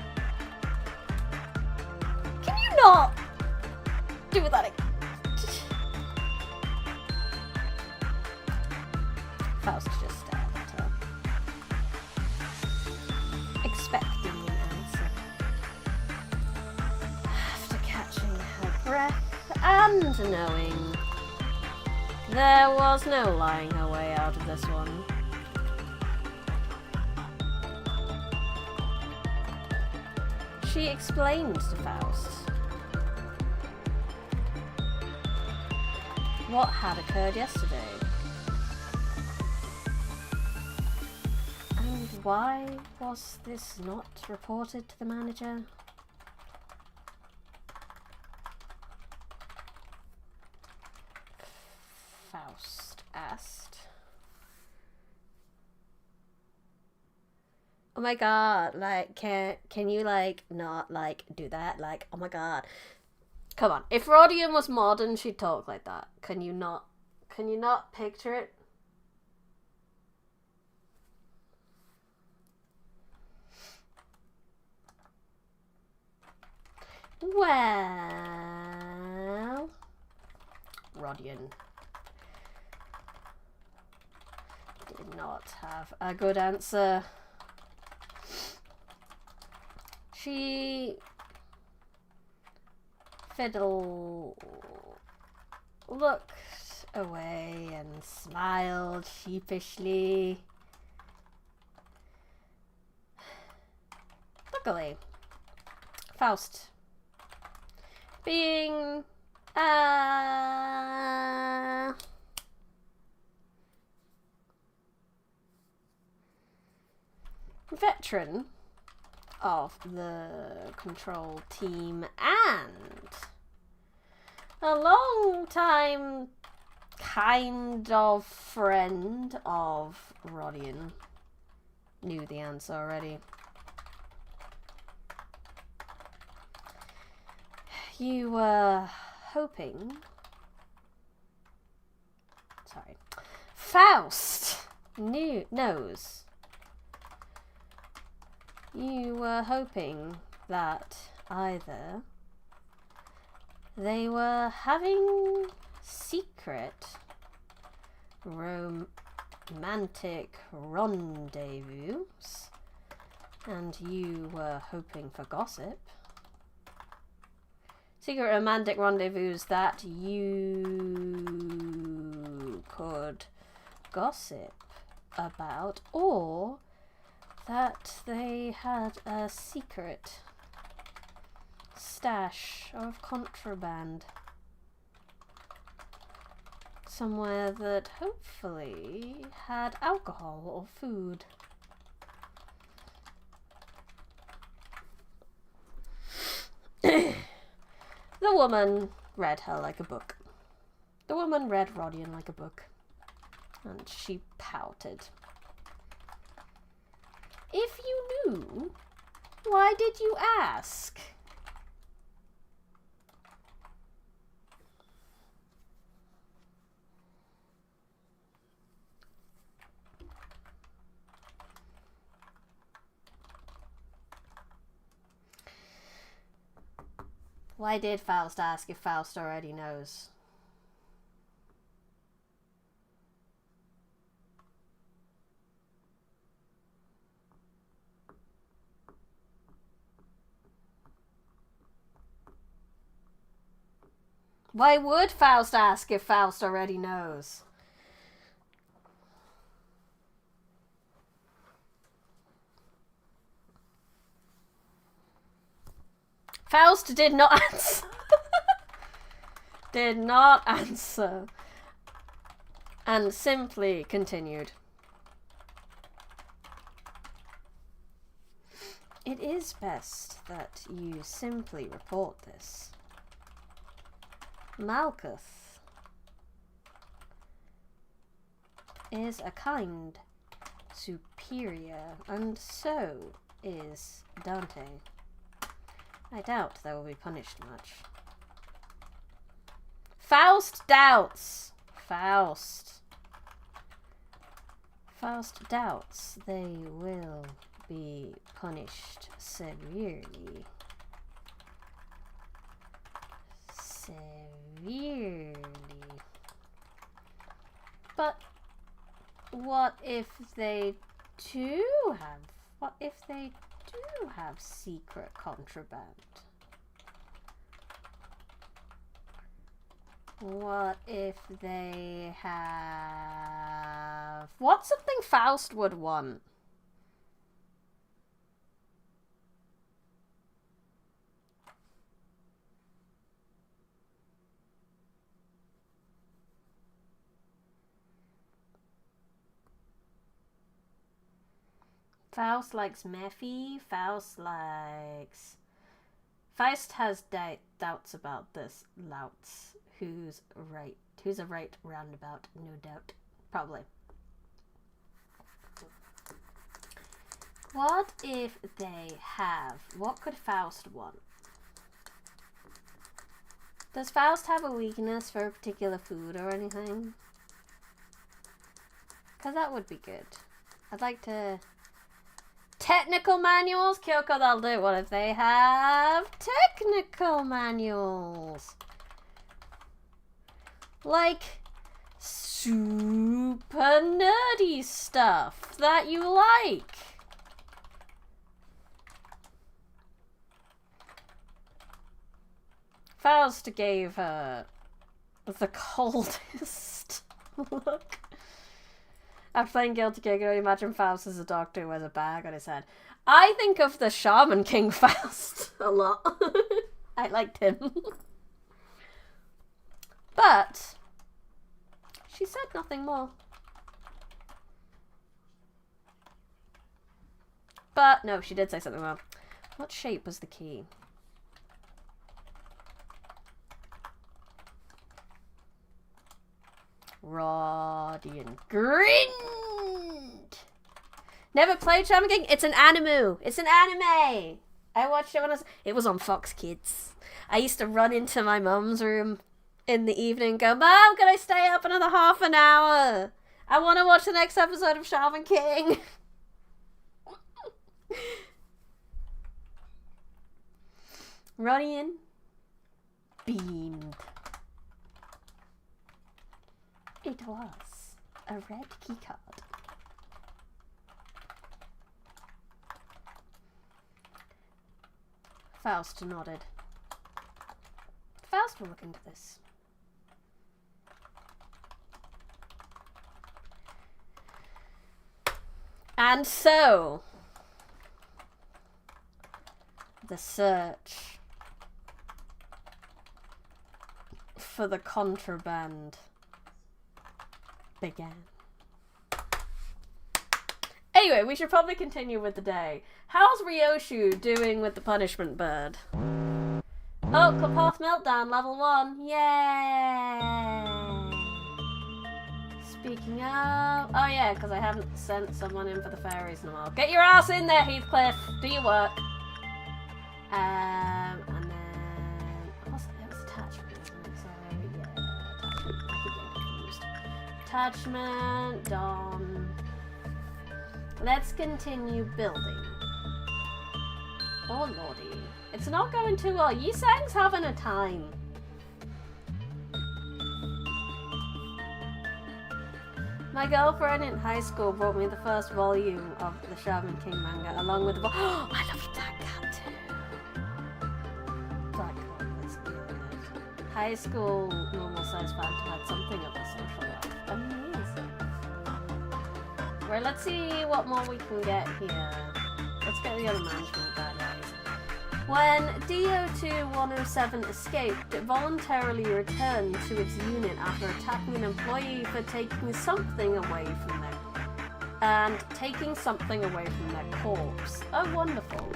Can you not do that again? Faust just stared at her, expecting an answer. After catching her breath and knowing there was no lying her way out of this one, she explained to Faust what had occurred yesterday. Why was this not reported to the manager? Faust asked. Oh my god, like, can you, like, not, like, do that? Like, oh my god. Come on, if Rodion was modern, she'd talk like that. Can you not picture it? Well, Rodion did not have a good answer. She looked away and smiled sheepishly. Luckily, Faust, being veteran of the control team and a long time kind of friend of Rodion, knew the answer already. You were hoping... Sorry. Faust knows. You were hoping that either they were having secret romantic rendezvous and you were hoping for gossip. Secret romantic rendezvous that you could gossip about, or that they had a secret stash of contraband somewhere that hopefully had alcohol or food. The woman read her like a book. The woman read Rodion like a book. And she pouted. If you knew, why did you ask? Why did Faust ask if Faust already knows? Why would Faust ask if Faust already knows? Faust did not answer. Did not answer. And simply continued. It is best that you simply report this. Malkuth is a kind superior, and so is Dante. I doubt they will be punished much. Faust doubts. Faust doubts they will be punished severely. But what if they do have? What if they do have secret contraband? What if they have... What's something Faust would want? Faust likes Mephi. Faust has doubts about this Louts. Who's right? Who's a right roundabout? No doubt. Probably. What if they have... What could Faust want? Does Faust have a weakness for a particular food or anything? Because that would be good. I'd like to... Technical manuals? Kyoko, that'll do. What if they have technical manuals? Like super nerdy stuff that you like. Faust gave her the coldest look. After playing Guilty Gear, can you imagine Faust as a doctor who has a bag on his head? I think of the Shaman King Faust a lot. I liked him. But she said nothing more. But no, she did say something more. What shape was the key? Rodion grinned. Never played Shaman King? It's an anime. It's an anime. I watched it when it was on Fox Kids. I used to run into my mum's room in the evening and go, Mom, can I stay up another half an hour? I want to watch the next episode of Shaman King. Rodion beamed. It was a red keycard. Faust nodded. Faust will look into this. And so, the search for the contraband began. Anyway, we should probably continue with the day. How's Ryoshu doing with the punishment bird? Oh, Path Meltdown, level 1. Yay! Speaking of... Oh yeah, because I haven't sent someone in for the fairies in a while. Get your ass in there, Heathcliff! Do your work. And then... It was attachment, isn't it? Sorry, yeah, attachment. I keep getting confused. Attachment, done. Let's continue building. Oh lordy. It's not going too well. Yisang's having a time. My girlfriend in high school brought me the first volume of the Shaman King manga along with the oh, I love Black Cat too. Black Cat was good. High school normal size phantom had something of a social life. Amazing. Right, let's see what more we can get here. Let's get the other management guidelines. When DO2-107 escaped, it voluntarily returned to its unit after attacking an employee for taking something away from their corpse. Oh, wonderful.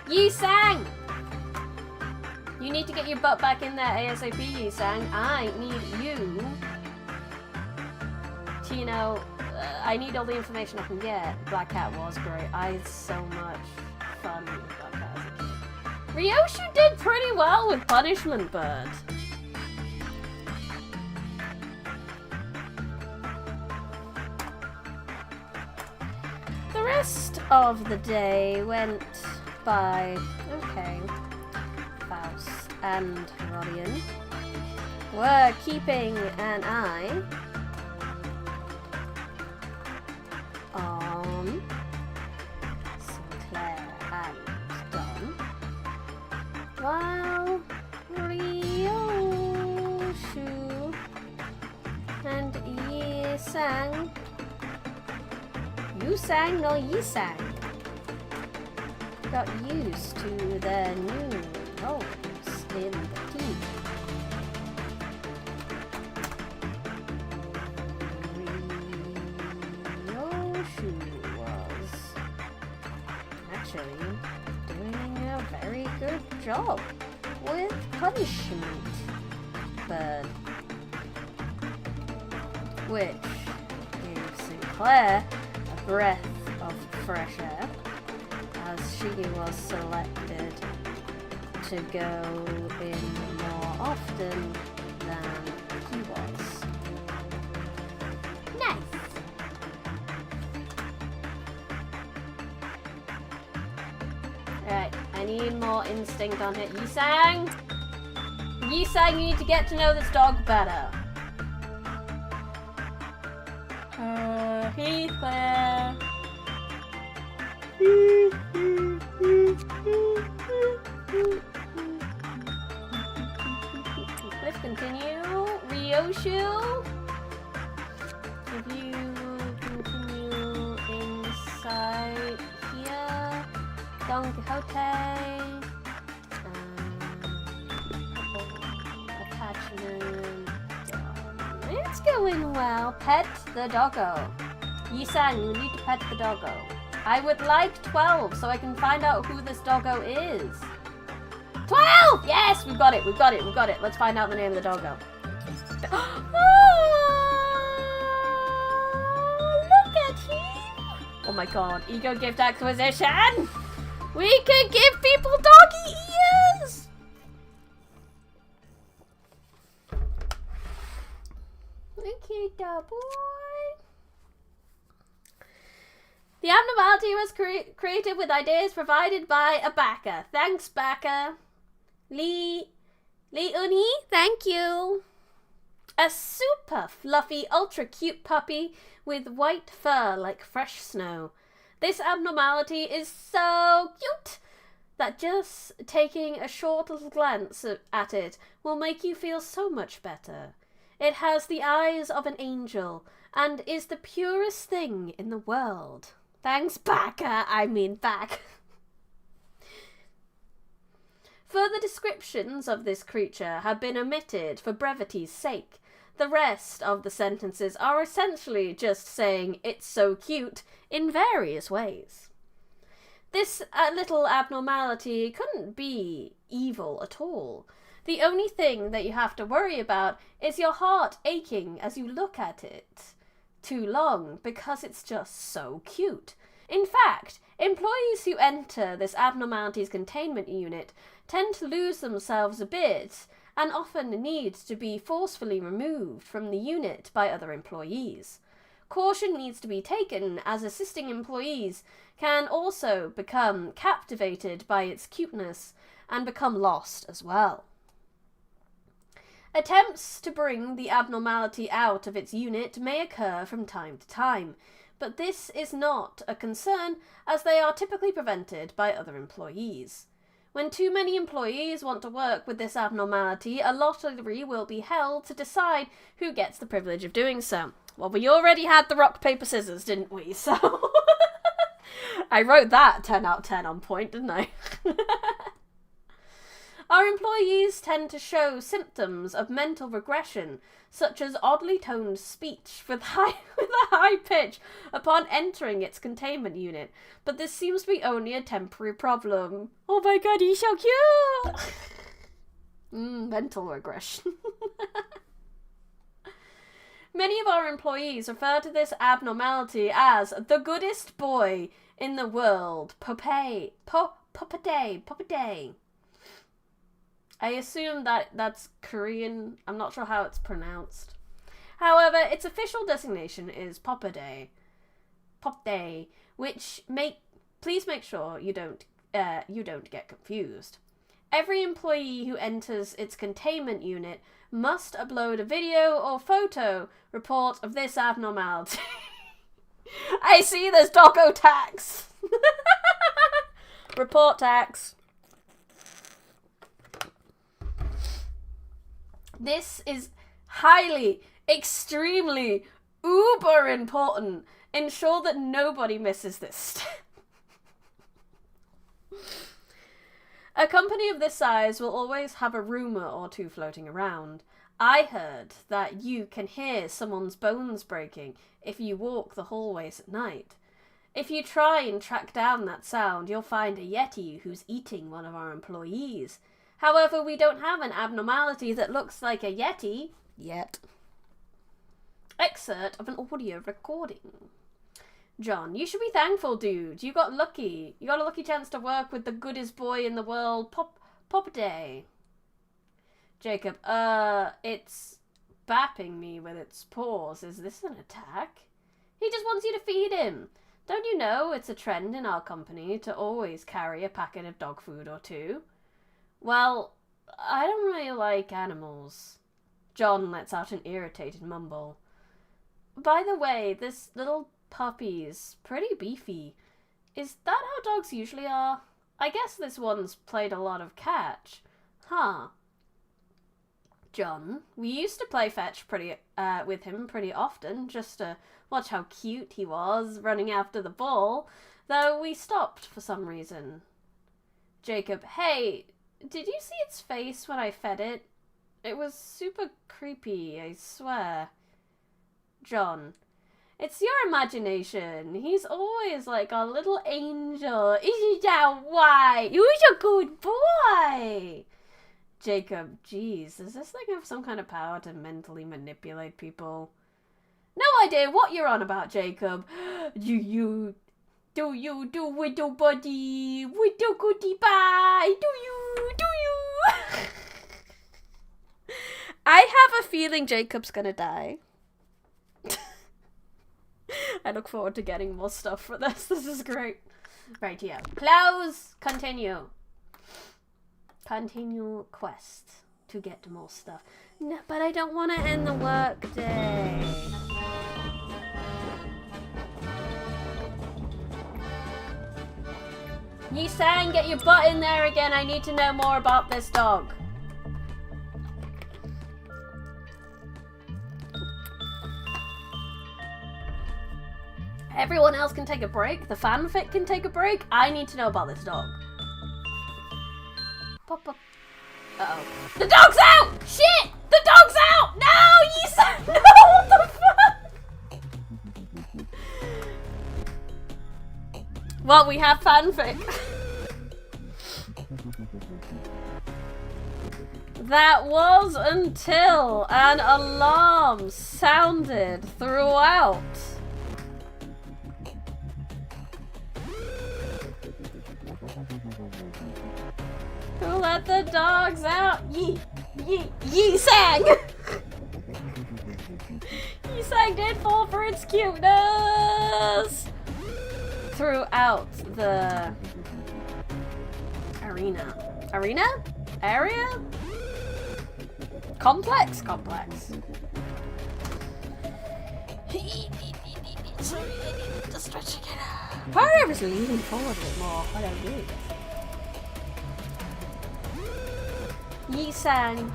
Yi-sang! You need to get your butt back in there ASAP, Yi-sang. I need you to, you know, I need all the information I can get. Black Cat was great. I had so much fun with Black Cat as a kid. Ryoshu did pretty well with Punishment Bird. The rest of the day went by okay. Faust and Rodion were keeping an eye on Sinclair and Don, while Ryoshu and Yi-sang, You-sang or Yi-sang, got used to their new roles in the team. Was actually doing a very good job with Punishment Bird, which gave Sinclair a breath of fresh air as she was selected to go in more often than he was. Nice! Alright, I need more instinct on it. Yi-sang! Yi-sang, you need to get to know this dog better. Heathcliff. Let's continue. Ryoshu. If you continue inside here. Don Quixote. Attachment. It's going well. Pet the doggo. Yi-sang, you need to pet the doggo. I would like 12 so I can find out who this doggo is. 12! Yes, we've got it. Let's find out the name of the doggo. Look at him! Oh my god, ego gift acquisition! We can give people doggy ears! Okay, da boy. The abnormality was created with ideas provided by a backer. Thanks, backer. Lee Uni, thank you. A super fluffy, ultra cute puppy with white fur like fresh snow. This abnormality is so cute that just taking a short little glance at it will make you feel so much better. It has the eyes of an angel and is the purest thing in the world. Thanks, backer. I mean back. Further descriptions of this creature have been omitted for brevity's sake. The rest of the sentences are essentially just saying it's so cute in various ways. This little abnormality couldn't be evil at all. The only thing that you have to worry about is your heart aching as you look at it too long because it's just so cute. In fact, employees who enter this abnormalities containment unit tend to lose themselves a bit and often need to be forcefully removed from the unit by other employees. Caution needs to be taken as assisting employees can also become captivated by its cuteness and become lost as well. Attempts to bring the abnormality out of its unit may occur from time to time, but this is not a concern as they are typically prevented by other employees. When too many employees want to work with this abnormality, a lottery will be held to decide who gets the privilege of doing so. Well, we already had the rock, paper, scissors, didn't we? So I wrote that 10 out of 10 on point, didn't I? Our employees tend to show symptoms of mental regression, such as oddly toned speech with a high pitch upon entering its containment unit, but this seems to be only a temporary problem. Oh my god, he's so cute! Mental regression. Many of our employees refer to this abnormality as the goodest boy in the world. Popeye. I assume that that's Korean. I'm not sure how it's pronounced. However, its official designation is Pop Day, which please make sure you don't get confused. Every employee who enters its containment unit must upload a video or photo report of this abnormality. I see there's doggo tax. Report tax. This is highly, extremely, uber important. Ensure that nobody misses this step. A company of this size will always have a rumour or two floating around. I heard that you can hear someone's bones breaking if you walk the hallways at night. If you try and track down that sound, you'll find a yeti who's eating one of our employees. However, we don't have an abnormality that looks like a yeti yet. Excerpt of an audio recording. John, you should be thankful, dude. You got lucky. You got a lucky chance to work with the goodest boy in the world, Pop Day. Jacob, it's bapping me with its paws. Is this an attack? He just wants you to feed him. Don't you know it's a trend in our company to always carry a packet of dog food or two? Well, I don't really like animals. John lets out an irritated mumble. By the way, this little puppy's pretty beefy. Is that how dogs usually are? I guess this one's played a lot of catch. Huh. John, we used to play fetch with him pretty often, just to watch how cute he was running after the ball, though we stopped for some reason. Jacob, hey, did you see its face when I fed it? It was super creepy, I swear. John, it's your imagination. He's always like a little angel. Is that why? Who's a good boy? Jacob, geez, does this thing have some kind of power to mentally manipulate people? No idea what you're on about, Jacob. Do you widow buddy, widow goodie bye, do you? I have a feeling Jacob's gonna die. I look forward to getting more stuff for this. This is great. Right, yeah. Close. Continue. Continue quest to get more stuff. No, but I don't want to end the work day. Yi-san, get your butt in there again. I need to know more about this dog. Everyone else can take a break. The fanfic can take a break. I need to know about this dog. Pop up. Uh-oh. The dog's out! Shit! The dog's out! No! Yi-san! No! What the fuck? Well, we have fanfic. That was until an alarm sounded throughout. Who let the dogs out? Ye sang! Ye sang did fall for its cuteness! Throughout the arena? Area? Complex? Sorry, I need to stretch again. Probably I was leaning forward a bit more when I do this. Yi sang,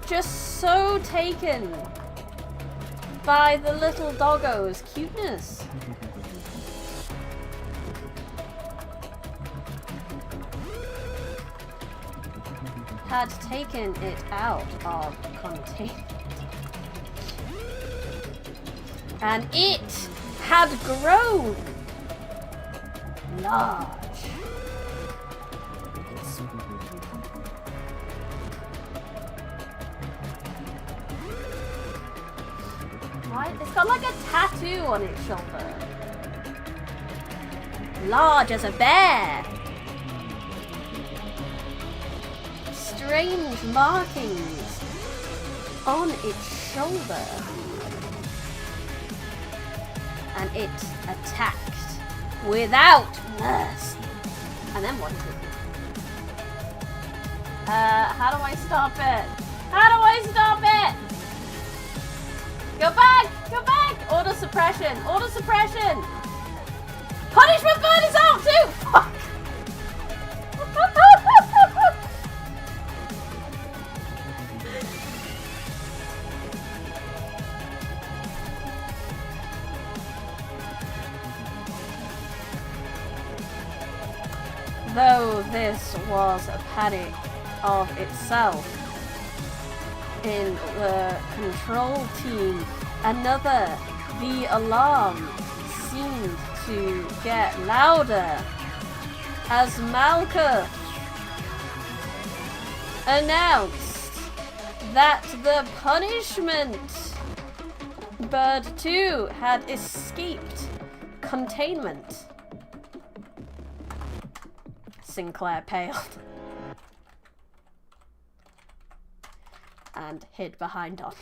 just so taken by the little doggo's cuteness. Had taken it out of containment. And it had grown large. Right? It's got like a tattoo on its shoulder. Large as a bear. Strange markings on its shoulder. And it attacked without mercy. And then what is it? How do I stop it? How do I stop it? Go back! Go back! Auto suppression! Auto suppression! Punishment bird is out too! Fuck! Though this was a panic of itself, in the control team, the alarm seemed to get louder as Malka announced that the punishment bird 2 had escaped containment. Sinclair paled and hid behind Don.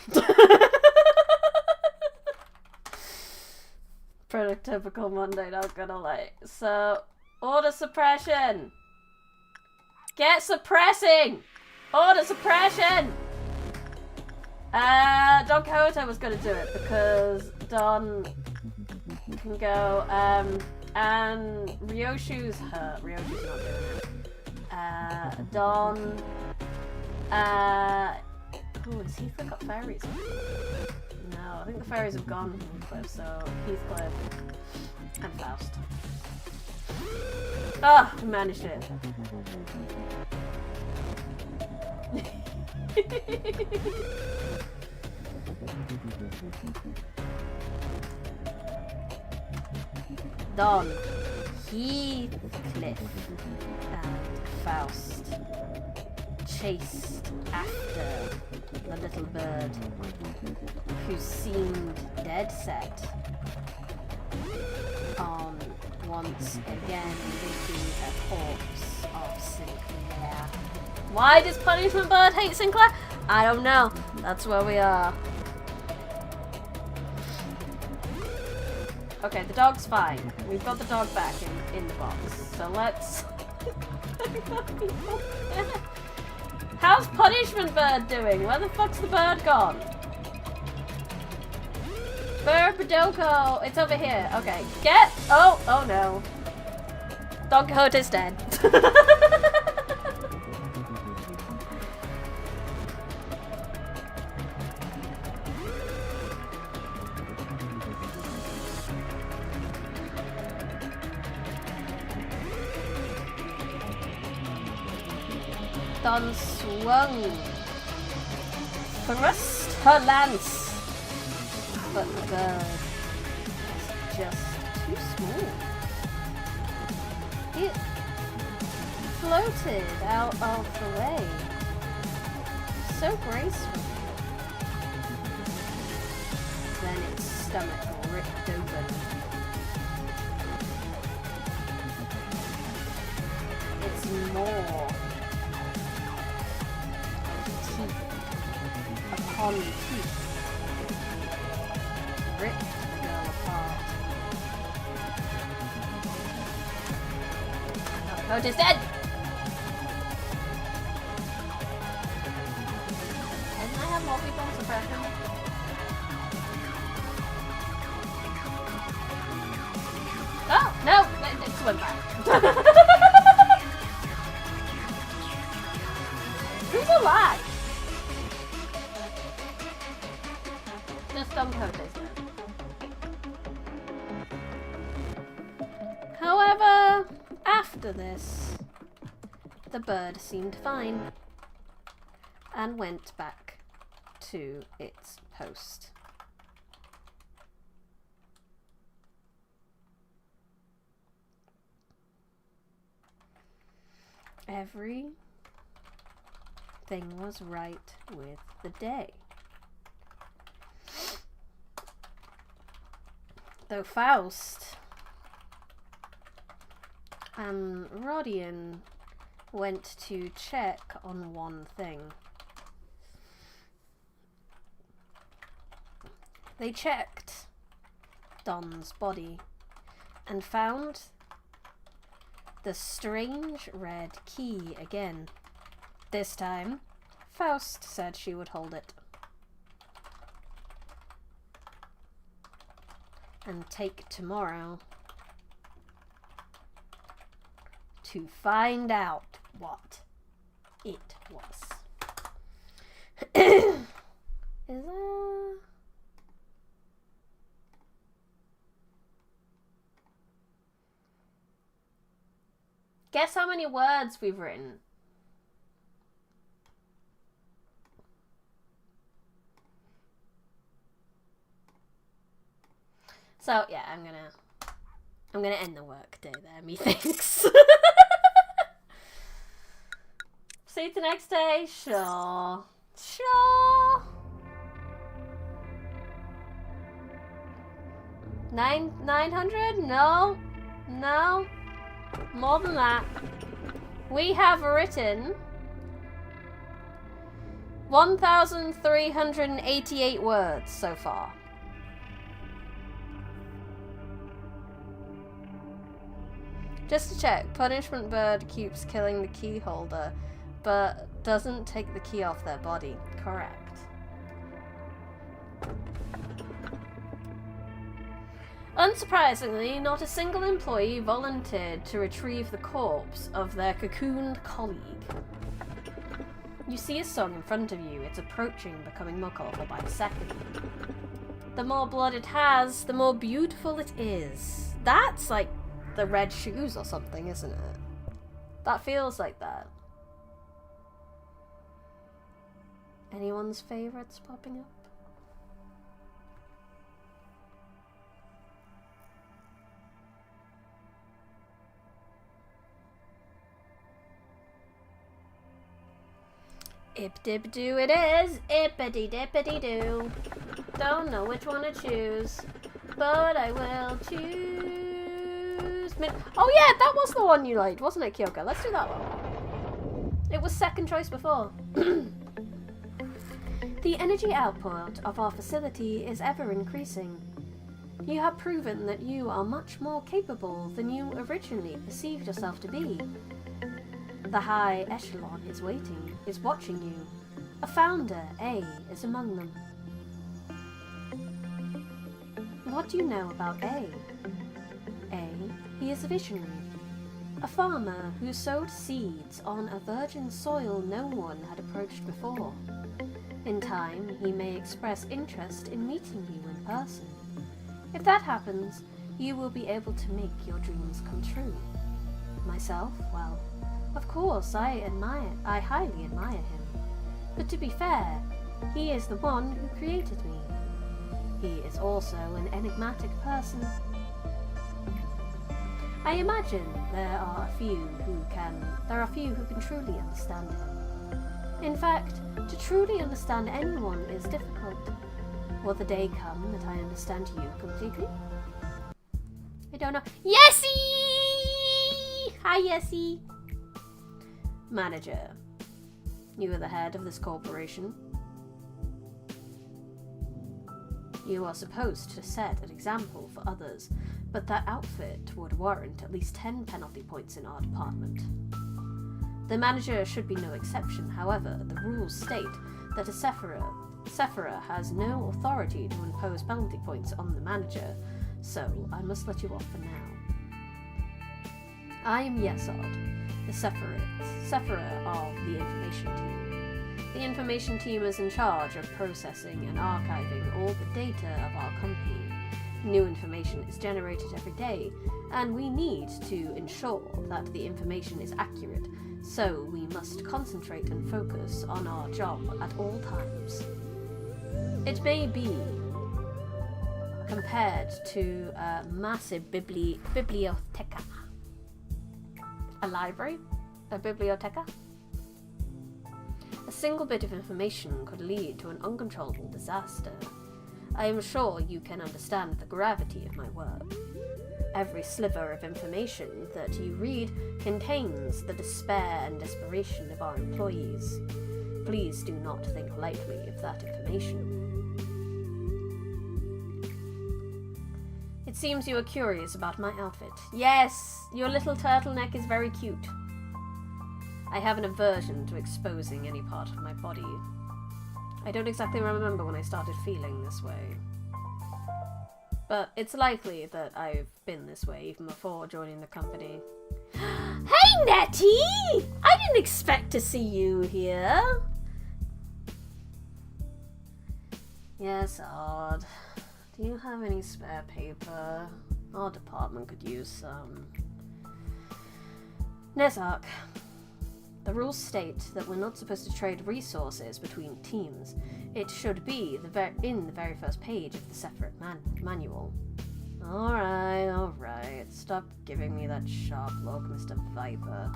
Prototypical Monday, not gonna lie. So, order suppression. Get suppressing. Order suppression. Don Quixote was gonna do it because Don can go. And Ryoshu's hurt. Ryoshu's not doing it. Don. Ooh, has Heathcliff got fairies? No, I think the fairies have gone from Heathcliff, so Heathcliff and Faust. Ah, we managed it. Don, Heathcliff, and Faust chased after the little bird, who seemed dead set on once again making a corpse of Sinclair. Why does Punishment Bird hate Sinclair? I don't know. That's where we are. Okay, the dog's fine. We've got the dog back in the box. So let's... How's Punishment Bird doing? Where the fuck's the bird gone? Bird Padoko! It's over here. Okay. Get... Oh no. Don Quixote's dead. Don swung, thrust her lance, but the bird was just too small. It floated out of the way. So graceful. Then its stomach ripped open. It's more teeth upon teeth. Ripped the girl apart. Coach is dead! Didn't I have multi-bomb suppression? Oh, no! It swim back. Who's alive? Just dumb Coach is dead. However, after this, the bird seemed fine and went back to its post. Everything was right with the day. Though Faust and Rodion went to check on one thing. They checked Don's body and found the strange red key again. This time, Faust said she would hold it and take tomorrow to find out what it was. Is there... Guess how many words we've written? So yeah, I'm gonna end the work day there, methinks. See you the next day? Sure. Sure. 900? No. No. More than that. We have written 1,388 words so far. Just to check, punishment bird keeps killing the key holder, but doesn't take the key off their body. Correct. Unsurprisingly, not a single employee volunteered to retrieve the corpse of their cocooned colleague. You see a song in front of you. It's approaching, becoming more colourful by the second. The more blood it has, the more beautiful it is. That's like the red shoes or something, isn't it? That feels like that. Anyone's favourites popping up? Ip-dip-doo it is, ippity-dippity-doo. Don't know which one to choose, but I will choose... Oh yeah, that was the one you liked, wasn't it, Kyoko? Let's do that one. It was second choice before. The energy output of our facility is ever increasing. You have proven that you are much more capable than you originally perceived yourself to be. The high echelon is waiting, is watching you. A founder, A, is among them. What do you know about A? A, he is a visionary. A farmer who sowed seeds on a virgin soil no one had approached before. In time, he may express interest in meeting you in person. If that happens, you will be able to make your dreams come true. Myself, well, of course, I highly admire him. But to be fair, he is the one who created me. He is also an enigmatic person. I imagine there are few who can truly understand him. In fact, to truly understand anyone is difficult. Will the day come that I understand you completely? I don't know. Yessie! Hi, Yessie! Manager. You are the head of this corporation. You are supposed to set an example for others, but that outfit would warrant at least 10 penalty points in our department. The manager should be no exception. However, the rules state that a Sephira has no authority to impose penalty points on the manager, so I must let you off for now. I am Yesod, the Sephira of the information team. The information team is in charge of processing and archiving all the data of our company. New information is generated every day, and we need to ensure that the information is accurate, so we must concentrate and focus on our job at all times. It may be compared to a massive biblioteca. A library? A biblioteca? A single bit of information could lead to an uncontrollable disaster. I am sure you can understand the gravity of my work. Every sliver of information that you read contains the despair and desperation of our employees. Please do not think lightly of that information. It seems you are curious about my outfit. Yes, your little turtleneck is very cute. I have an aversion to exposing any part of my body. I don't exactly remember when I started feeling this way. But it's likely that I've been this way even before joining the company. Hey, Nettie! I didn't expect to see you here. Yes, Odd. Do you have any spare paper? Our department could use some. Nezark. The rules state that we're not supposed to trade resources between teams. It should be in the very first page of the separate manual. Alright. Stop giving me that sharp look, Mr. Viper.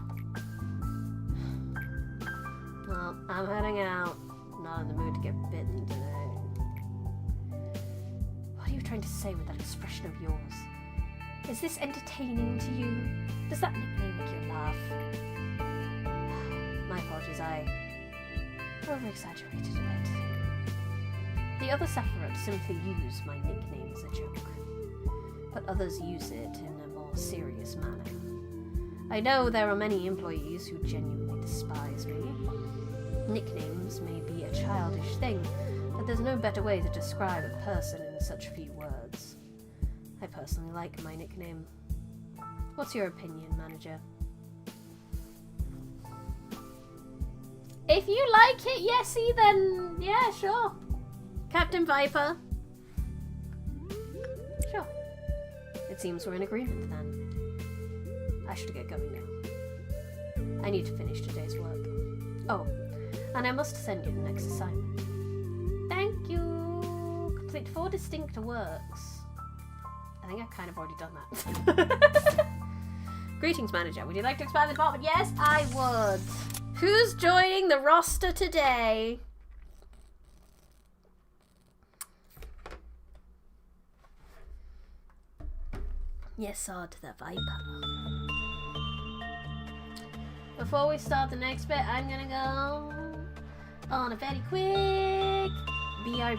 Well, I'm heading out. Not in the mood to get bitten today. What are you trying to say with that expression of yours? Is this entertaining to you? Does that nickname make you laugh? My apologies, I over-exaggerated a bit. The other Sephiroth simply use my nickname as a joke, but others use it in a more serious manner. I know there are many employees who genuinely despise me. Nicknames may be a childish thing, but there's no better way to describe a person in such few words. I personally like my nickname. What's your opinion, Manager? If you like it, Yessie, then yeah, sure. Captain Viper. Sure. It seems we're in agreement then. I should get going now. I need to finish today's work. Oh, and I must send you the next assignment. Thank you. Complete 4 distinct works. I think I've kind of already done that. Greetings, Manager. Would you like to expand the department? Yes, I would. Who's joining the roster today? Yesod the Viper. Before we start the next bit, I'm gonna go on a very quick BRB.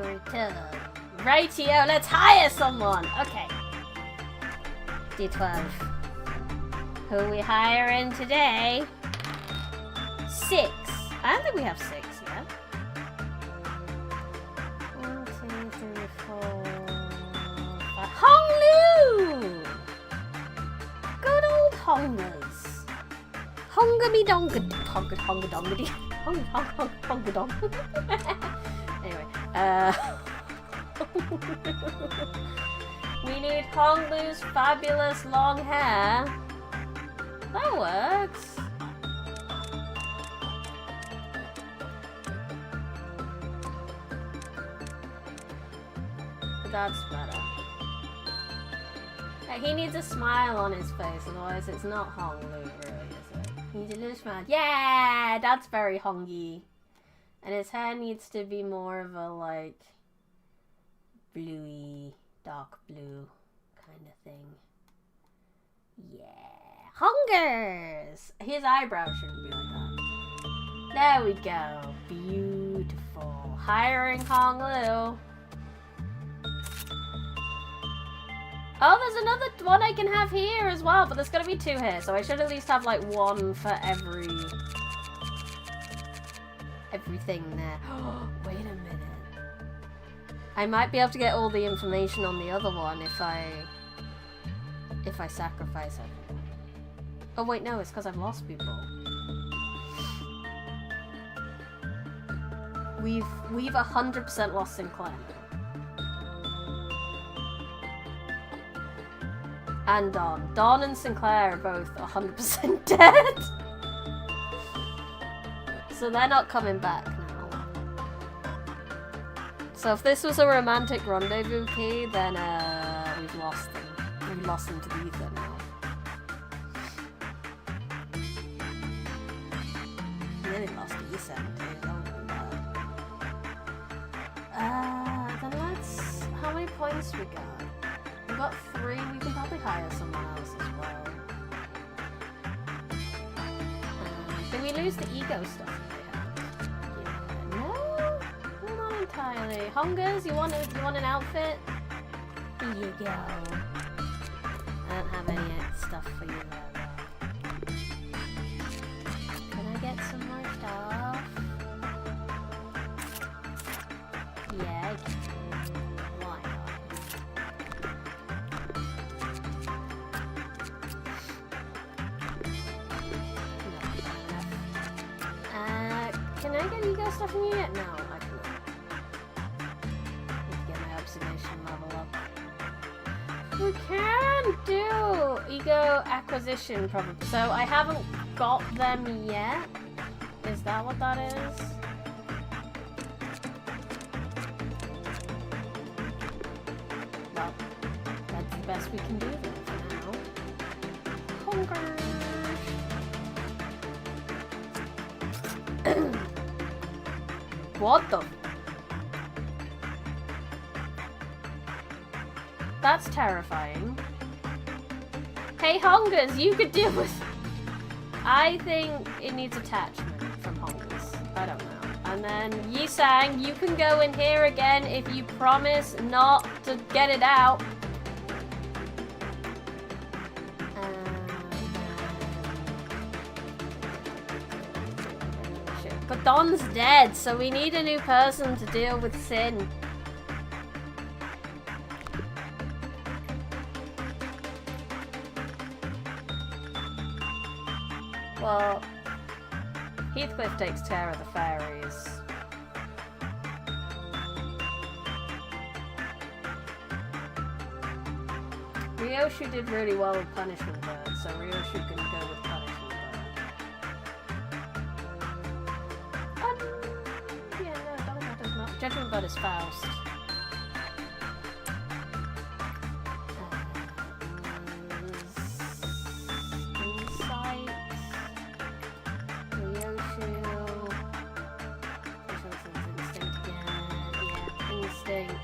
return. Rightio, let's hire someone. Okay. D12. Who are we hiring today? 6. I don't think we have 6 yet. 1, 2, 3, 4, 5. Hong Lu! Good old Hongers. Hongamy donga honga honga dongity. Honga dong. Anyway, we need Hong Lu's fabulous long hair. That works. That's better. He needs a smile on his face, otherwise it's not Hong Lu, really, is it? He needs a little smile. Yeah, that's very hongy. And his hair needs to be more of a, like, bluey, dark blue kind of thing. Yeah. Hongers! His eyebrows shouldn't be like that. There we go. Beautiful. Hiring Hong Lu. Oh, there's another one I can have here as well, but there's gonna be 2 here, so I should at least have like 1 for everything there. Oh, wait a minute. I might be able to get all the information on the other one if I sacrifice everyone. Oh wait, no, it's because I've lost people. We've 100% lost Sinclair. And Don. Don and Sinclair are both 100% dead. So they're not coming back now. So if this was a romantic rendezvous key, then we've lost them. We've lost them to the ether now. We nearly lost Ethan too, don't we? Then let's... How many points we got? We've got 3, we can probably hire someone else as well. Did we lose the ego stuff? Yeah. No? Not entirely. Hongers, you want an outfit? Here you go. I don't have any stuff for you there. Can I get some more stuff? Yeah, I can. Why not? Can I get ego stuff from you yet? No, I cannot. Need to get my observation level up. We can do ego acquisition probably. So I haven't got them yet. Is that what that is? Well, that's the best we can do then for now. Hunger. What the? That's terrifying. Hey Hongers, you could deal with... I think it needs attachment from Hongers. I don't know. And then Yisang, you can go in here again if you promise not to get it out. But Don's dead, so we need a new person to deal with Sin. Well, Heathcliff takes care of the fairies. Ryoshu did really well with Punishment Bird, so Ryoshu can go with Punishment Bird. Yeah, no, don't matter as much. Judgment Bird is Faust. Insight. Ryoshu. Which one's Instinct again? Yeah, Instinct.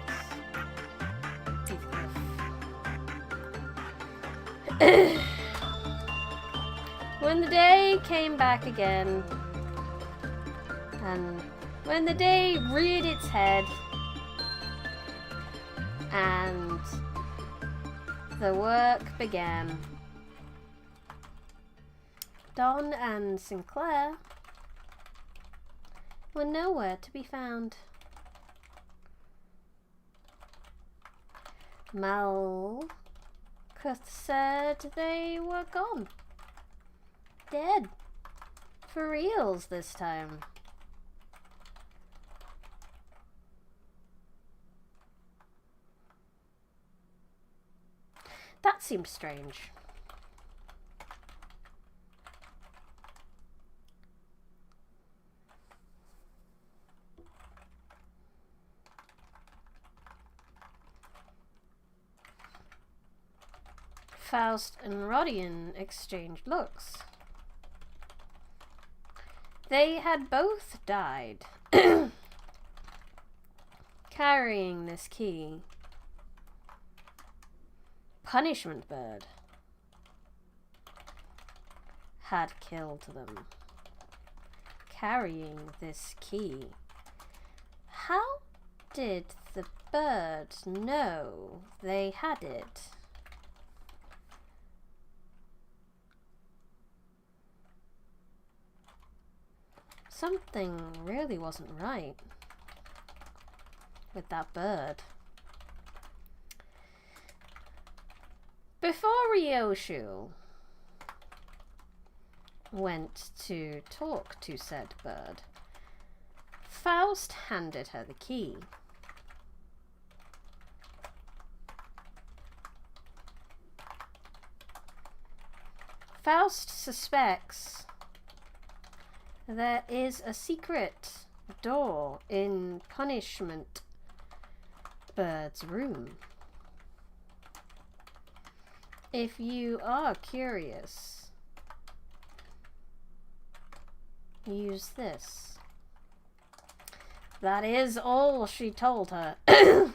When the day came back again, and when the day reared its head, And the work began. Don and Sinclair were nowhere to be found. Malkuth said they were gone. Dead. For reals this time. That seemed strange. Faust and Rodion exchanged looks. They had both died carrying this key. Punishment Bird had killed them, carrying this key. How did the bird know they had it? Something really wasn't right with that bird. Before Ryoshu went to talk to said bird, Faust handed her the key. Faust suspects there is a secret door in Punishment Bird's room. If you are curious, use this. That is all she told her. And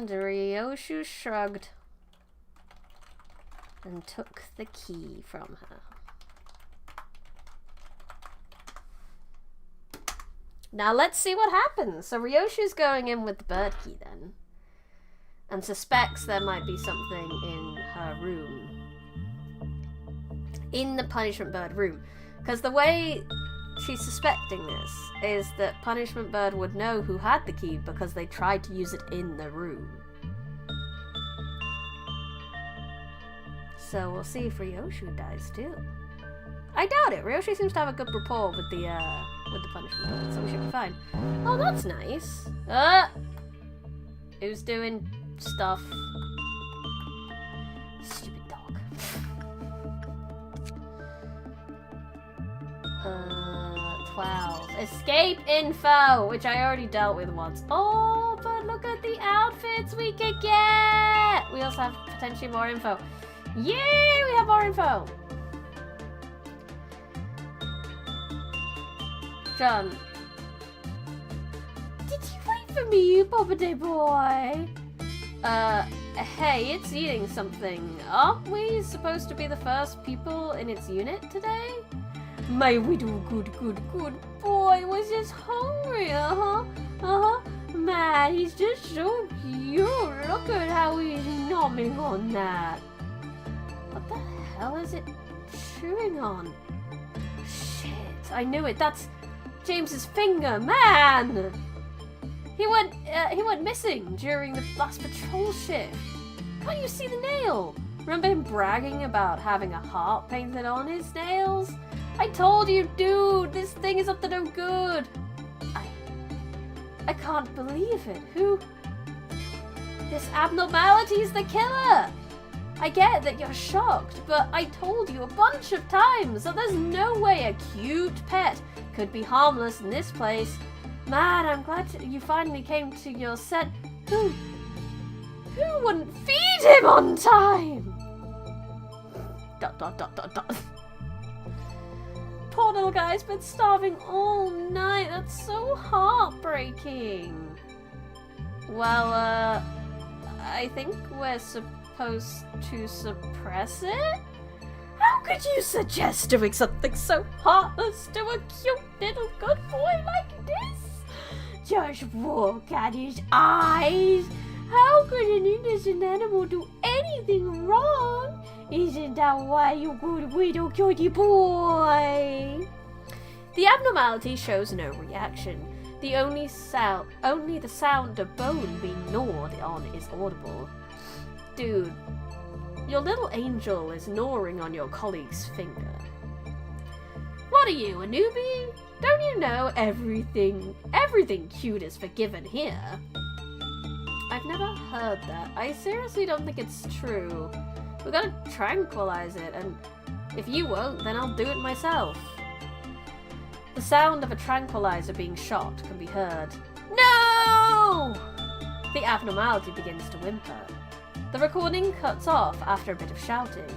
Ryoshu shrugged and took the key from her. Now let's see what happens. So Ryoshu's going in with the bird key then, and suspects there might be something in her room. In the Punishment Bird room. Because the way she's suspecting this is that Punishment Bird would know who had the key because they tried to use it in the room. So we'll see if Ryoshu dies too. I doubt it. Ryoshu seems to have a good rapport with the Punishment Bird, so we should be fine. Oh, that's nice. Who's doing stuff? Stupid dog. 12. Escape info, which I already dealt with once. Oh, but look at the outfits we could get. We also have potentially more info. Yay, we have more info. John. Did you wait for me, Bobbity boy? Hey, it's eating something. Aren't we supposed to be the first people in its unit today? My little good boy was just hungry, Man, he's just so cute. Look at how he's nomming on that. What the hell is it chewing on? Shit, I knew it. That's James's finger, man! He went missing during the last patrol shift. Can't you see the nail? Remember him bragging about having a heart painted on his nails? I told you, dude, this thing is up to no good. I can't believe it. Who? This abnormality's the killer. I get that you're shocked, but I told you a bunch of times that there's no way a cute pet could be harmless in this place. Man, I'm glad you finally came to your set. Who wouldn't feed him on time? ... Poor little guy's been starving all night. That's so heartbreaking. Well, I think we're supposed to suppress it? How could you suggest doing something so heartless to a cute little good boy like this? You're Just look at his eyes. How could an innocent animal do anything wrong? Isn't that why you good little cutie boy? The abnormality shows no reaction. Only the sound of bone being gnawed on is audible. Dude, your little angel is gnawing on your colleague's finger. What are you, a newbie? Don't you know everything cute is forgiven here? I've never heard that. I seriously don't think it's true. We gotta tranquilize it, and if you won't, then I'll do it myself. The sound of a tranquilizer being shot can be heard. No! The abnormality begins to whimper. The recording cuts off after a bit of shouting.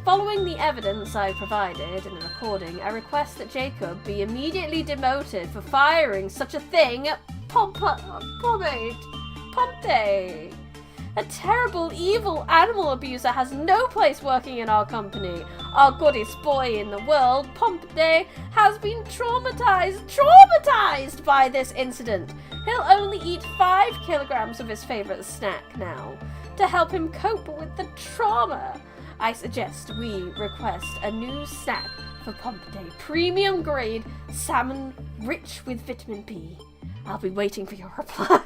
Following the evidence I provided in the recording, I request that Jacob be immediately demoted for firing such a thing at Pompe. A terrible, evil animal abuser has no place working in our company. Our goodest boy in the world, Pompe, has been traumatized by this incident. He'll only eat 5 kilograms of his favorite snack now. To help him cope with the trauma, I suggest we request a new snack for Pompe. Premium grade salmon rich with vitamin B. I'll be waiting for your reply.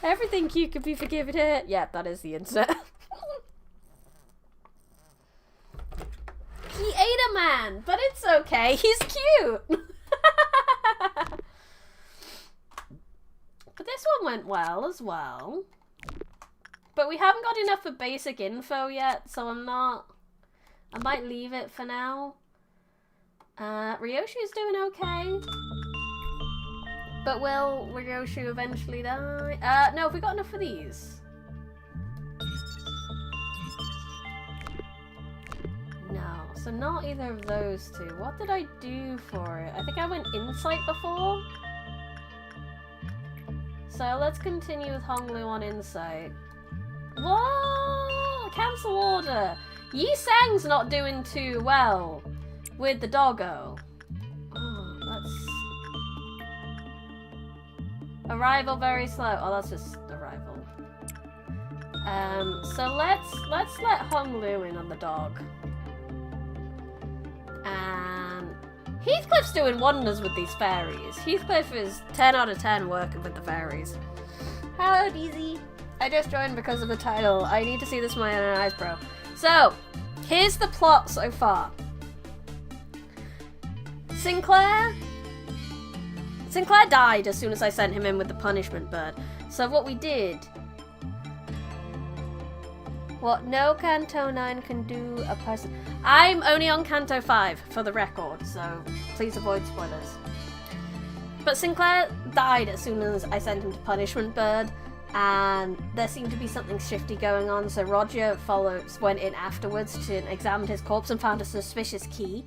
Everything cute could be forgiven here. Yeah, that is the internet. He ate a man, but it's okay. He's cute. But this one went well as well. But we haven't got enough for basic info yet, so I might leave it for now. Ryoshi's doing okay. But will Ryoshi eventually die? No, have we got enough for these? No, so not either of those two. What did I do for it? I think I went insight before. So let's continue with Honglu on insight. Whoa! Cancel order! Yi Sang's not doing too well with the doggo. Oh, that's... Arrival very slow. Oh, that's just arrival. So let's let Honglu in on the dog. And Heathcliff's doing wonders with these fairies. Heathcliff is 10 out of 10 working with the fairies. Hello, DZ. I just joined because of the title. I need to see this with my own eyes, bro. So, here's the plot so far. Sinclair died as soon as I sent him in with the punishment bird. So what we did... What no Canto 9 can do a person... I'm only on Canto 5, for the record, so please avoid spoilers. But Sinclair died as soon as I sent him to punishment bird, and there seemed to be something shifty going on, so Roger went in afterwards to examine his corpse and found a suspicious key.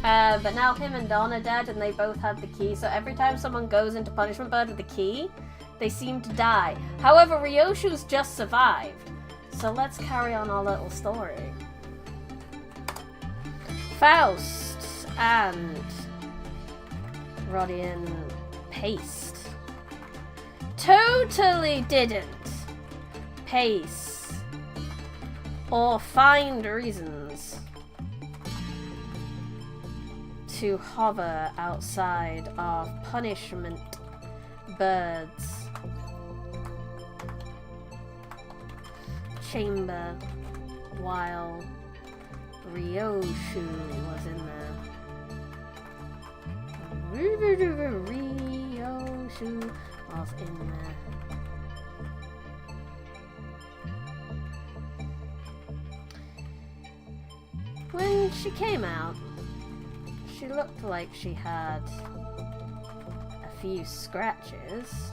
But now him and Don are dead, and they both have the key, so every time someone goes into punishment bird with the key, they seem to die. However, Ryoshu's just survived, so let's carry on our little story. Faust and Rodian Paste totally didn't pace or find reasons to hover outside of punishment bird's chamber while Ryoshu was in there. Ryoshu was in there. When she came out, she looked like she had a few scratches,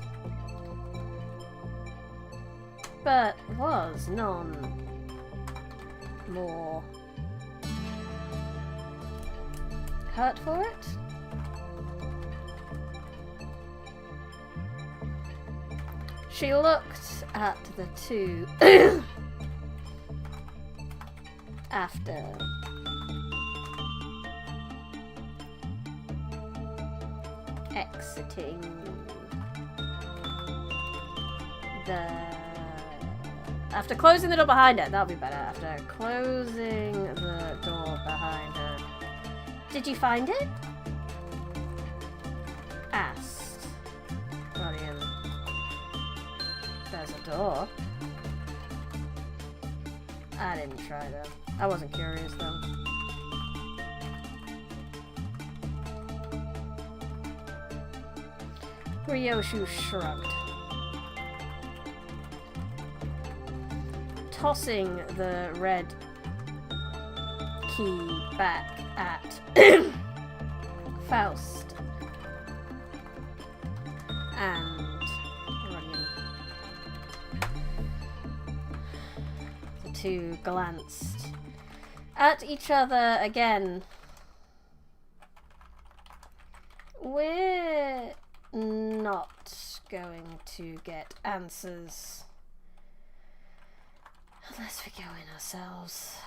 but was none more hurt for it. She looked at the two after exiting the... After closing the door behind her. That'll be better. After closing the door behind her. Did you find it? Asked Rodian. There's a door. I didn't try though. I wasn't curious though. Ryoshu shrugged. Tossing the red key back at Faust and Rodian. The two glanced at each other again. We're not going to get answers unless we go in ourselves.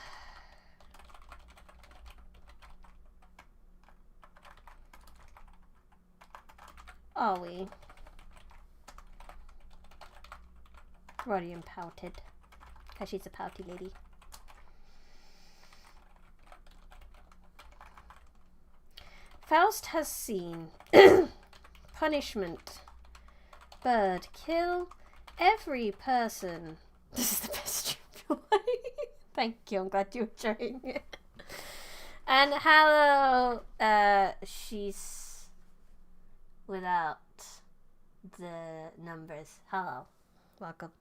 Are we? Rodian pouted, because she's a pouty lady. Faust has seen punishment bird kill every person. This is the best stream. Thank you, I'm glad you were enjoying it. And hello, she's without the numbers. Hello, welcome.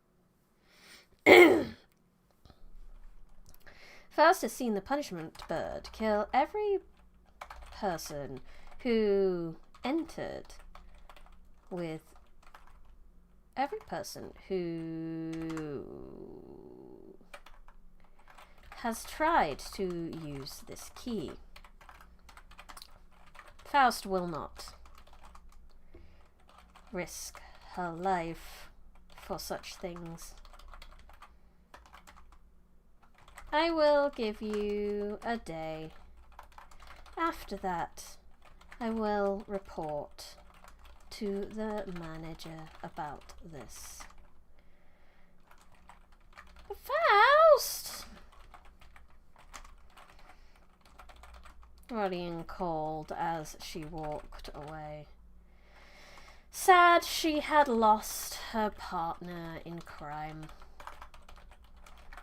Faust has seen the punishment bird kill every person who entered with every person who has tried to use this key. Faust will not risk her life for such things. I will give you a day. After that, I will report to the manager about this. Faust! Rodian called as she walked away. Sad she had lost her partner in crime.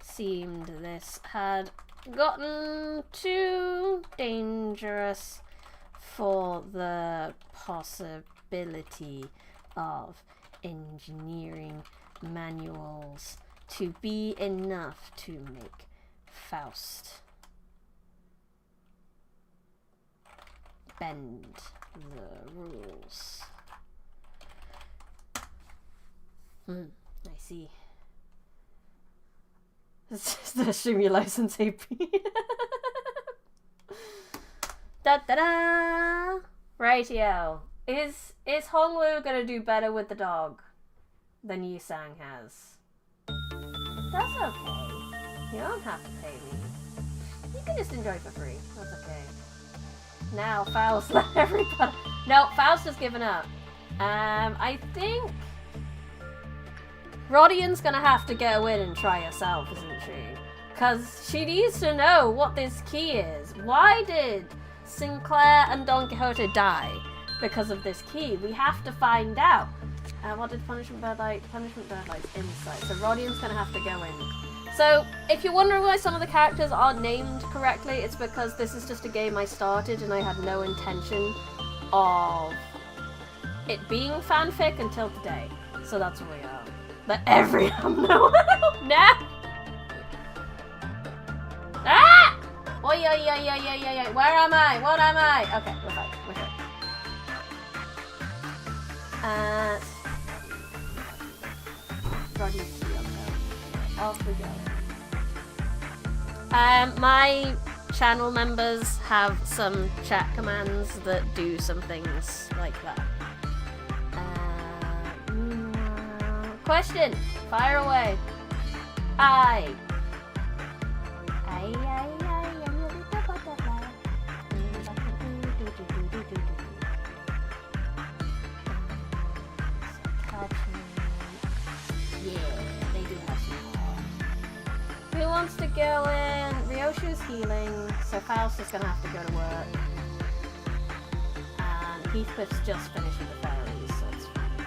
Seemed this had gotten too dangerous for the possibility of engineering manuals to be enough to make Faust bend the rules. I see. It's the stream license AP. Da da da! Rightio. Is Honglu gonna do better with the dog than Yusang has? That's okay. You don't have to pay me. You can just enjoy for free. That's okay. Now Faust let everybody. No, Faust has given up. I think Rodian's gonna have to go in and try herself, isn't she? Because she needs to know what this key is. Why did Sinclair and Don Quixote die because of this key? We have to find out. What did Punishment Bird like? Punishment Bird likes insight. So Rodian's gonna have to go in. So if you're wondering why some of the characters aren't named correctly, it's because this is just a game I started and I had no intention of it being fanfic until today. So that's where we are. But every no. Ah! Oi, oi, oi, oi, oi, oi, oi. Where am I? What am I? Okay, we're fine. We're good. Off we go. My channel members have some chat commands that do some things like that. Question! Fire away! wants to go in. Ryoshu's healing, so Faust is gonna have to go to work. And Heathcliff's just finishing the fairies, so it's fine.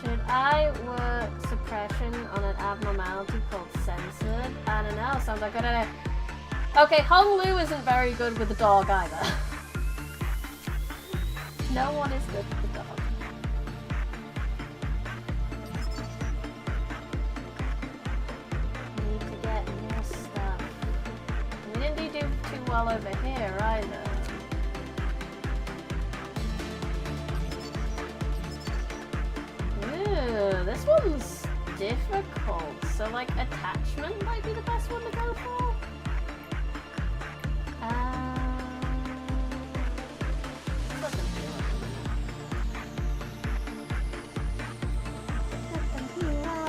Should I work suppression on an abnormality called censored? I don't know, sounds like a good idea. Okay, Hong Lu isn't very good with the dog either. No one is good with the dog. Need to get more stuff. We didn't do too well over here either. Ooh, this one's difficult. So like attachment might be the best one to go for.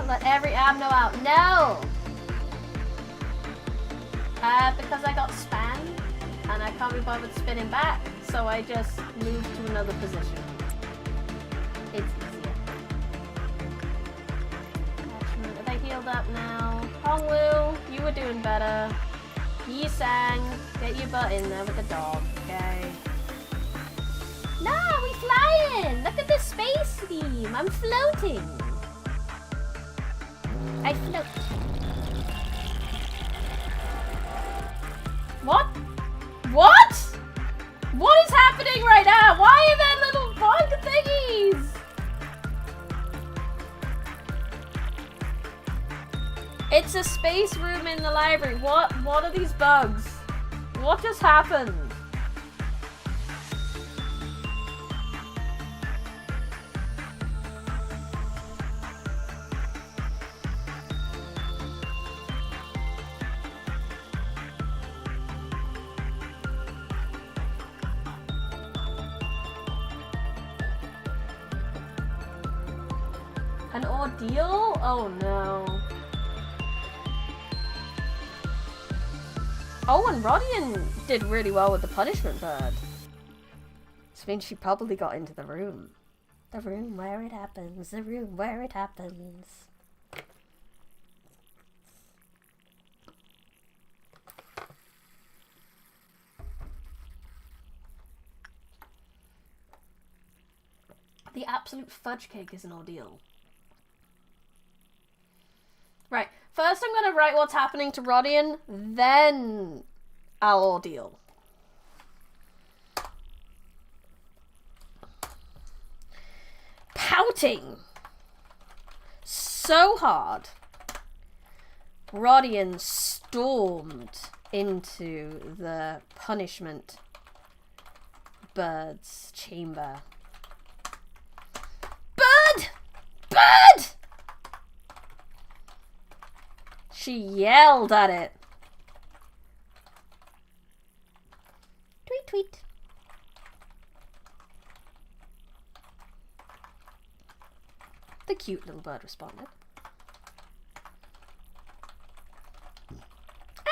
Let every abno out. No! Because I got spanned and I can't be bothered spinning back, so I just moved to another position. It's easier. Are they healed up now? Hongwoo, you were doing better. Yi Sang, get your butt in there with the dog, okay? No, we flying! Look at this space theme! I'm floating! I float. What? What? What is happening right now? Why are there little bug thingies? It's a space room in the library. What are these bugs? What just happened? An ordeal? Oh no. Oh, and Rodian did really well with the punishment bird. This means she probably got into the room. The room where it happens. The room where it happens. The absolute fudge cake is an ordeal. Right, first I'm gonna write what's happening to Rodian, then I'll ordeal. Pouting so hard, Rodian stormed into the punishment bird's chamber. Bird! Bird! She yelled at it. Tweet, tweet. The cute little bird responded.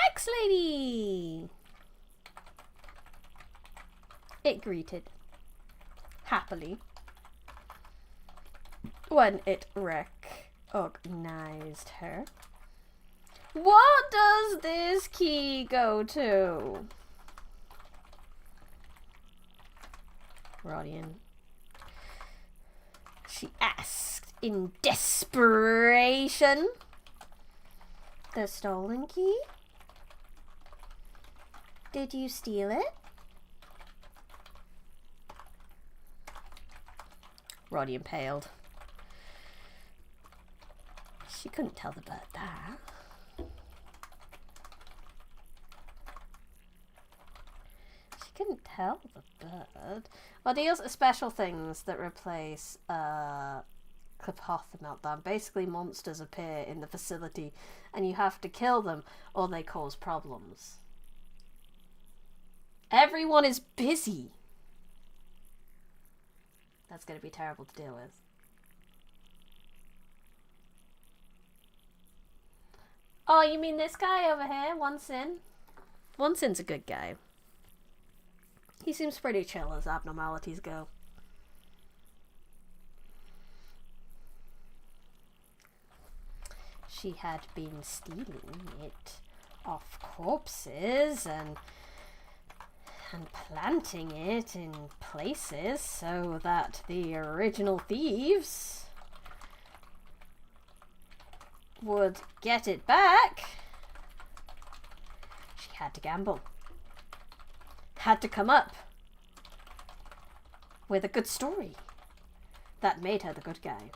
Axe lady! It greeted happily when it recognized her. What does this key go to? Rodian. She asked in desperation. The stolen key? Did you steal it? Rodian paled. She couldn't tell the bird that. Couldn't tell the bird. Ordeals are special things that replace Clepoth meltdown. Basically, monsters appear in the facility and you have to kill them or they cause problems. Everyone is busy. That's going to be terrible to deal with. Oh, you mean this guy over here? One Sin? One Sin's a good guy. He seems pretty chill as abnormalities go. she had been stealing it off corpses and planting it in places so that the original thieves would get it back. She had to gamble. Had to come up with a good story that made her the good guy.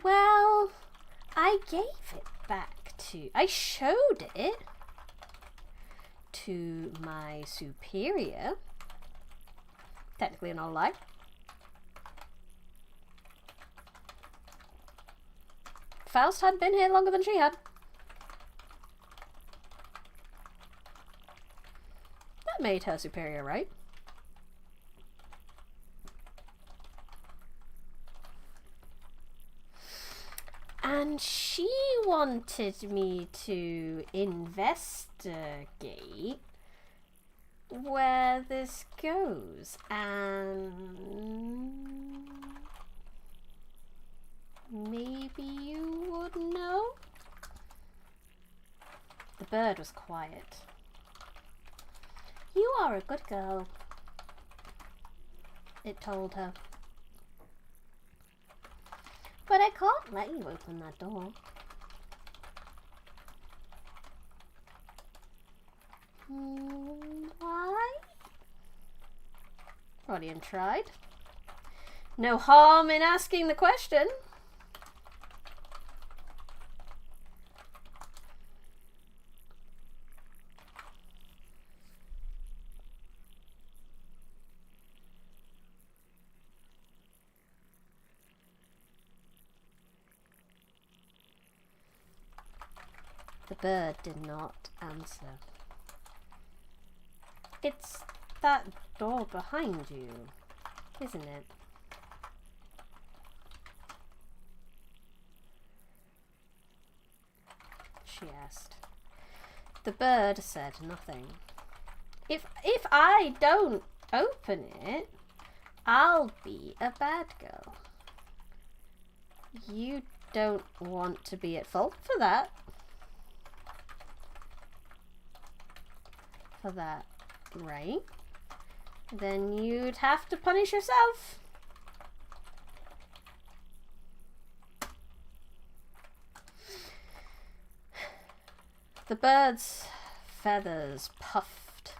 Well, I gave it back to... I showed it to my superior. Technically not a lie. Faust had been here longer than she had. That made her superior, right? And she wanted me to investigate where this goes, and maybe you would know? The bird was quiet. You are a good girl, it told her. But I can't let you open that door. Why? Rodian tried. No harm in asking the question. The bird did not answer. It's that door behind you, isn't it? She asked. The bird said nothing. If I don't open it, I'll be a bad girl. You don't want to be at fault for that. For that, right? Then you'd have to punish yourself. The bird's feathers puffed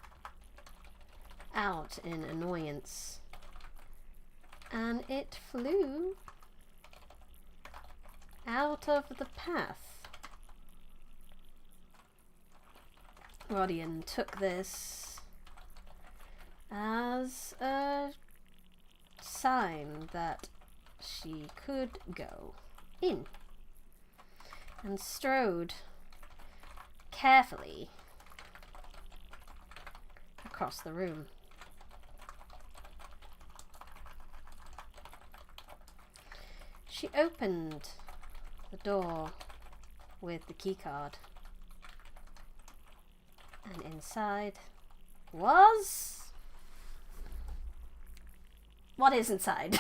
out in annoyance, and it flew out of the path. Rodian took this as a sign that she could go in, and strode carefully across the room. She opened the door with the keycard. And inside was... What is inside?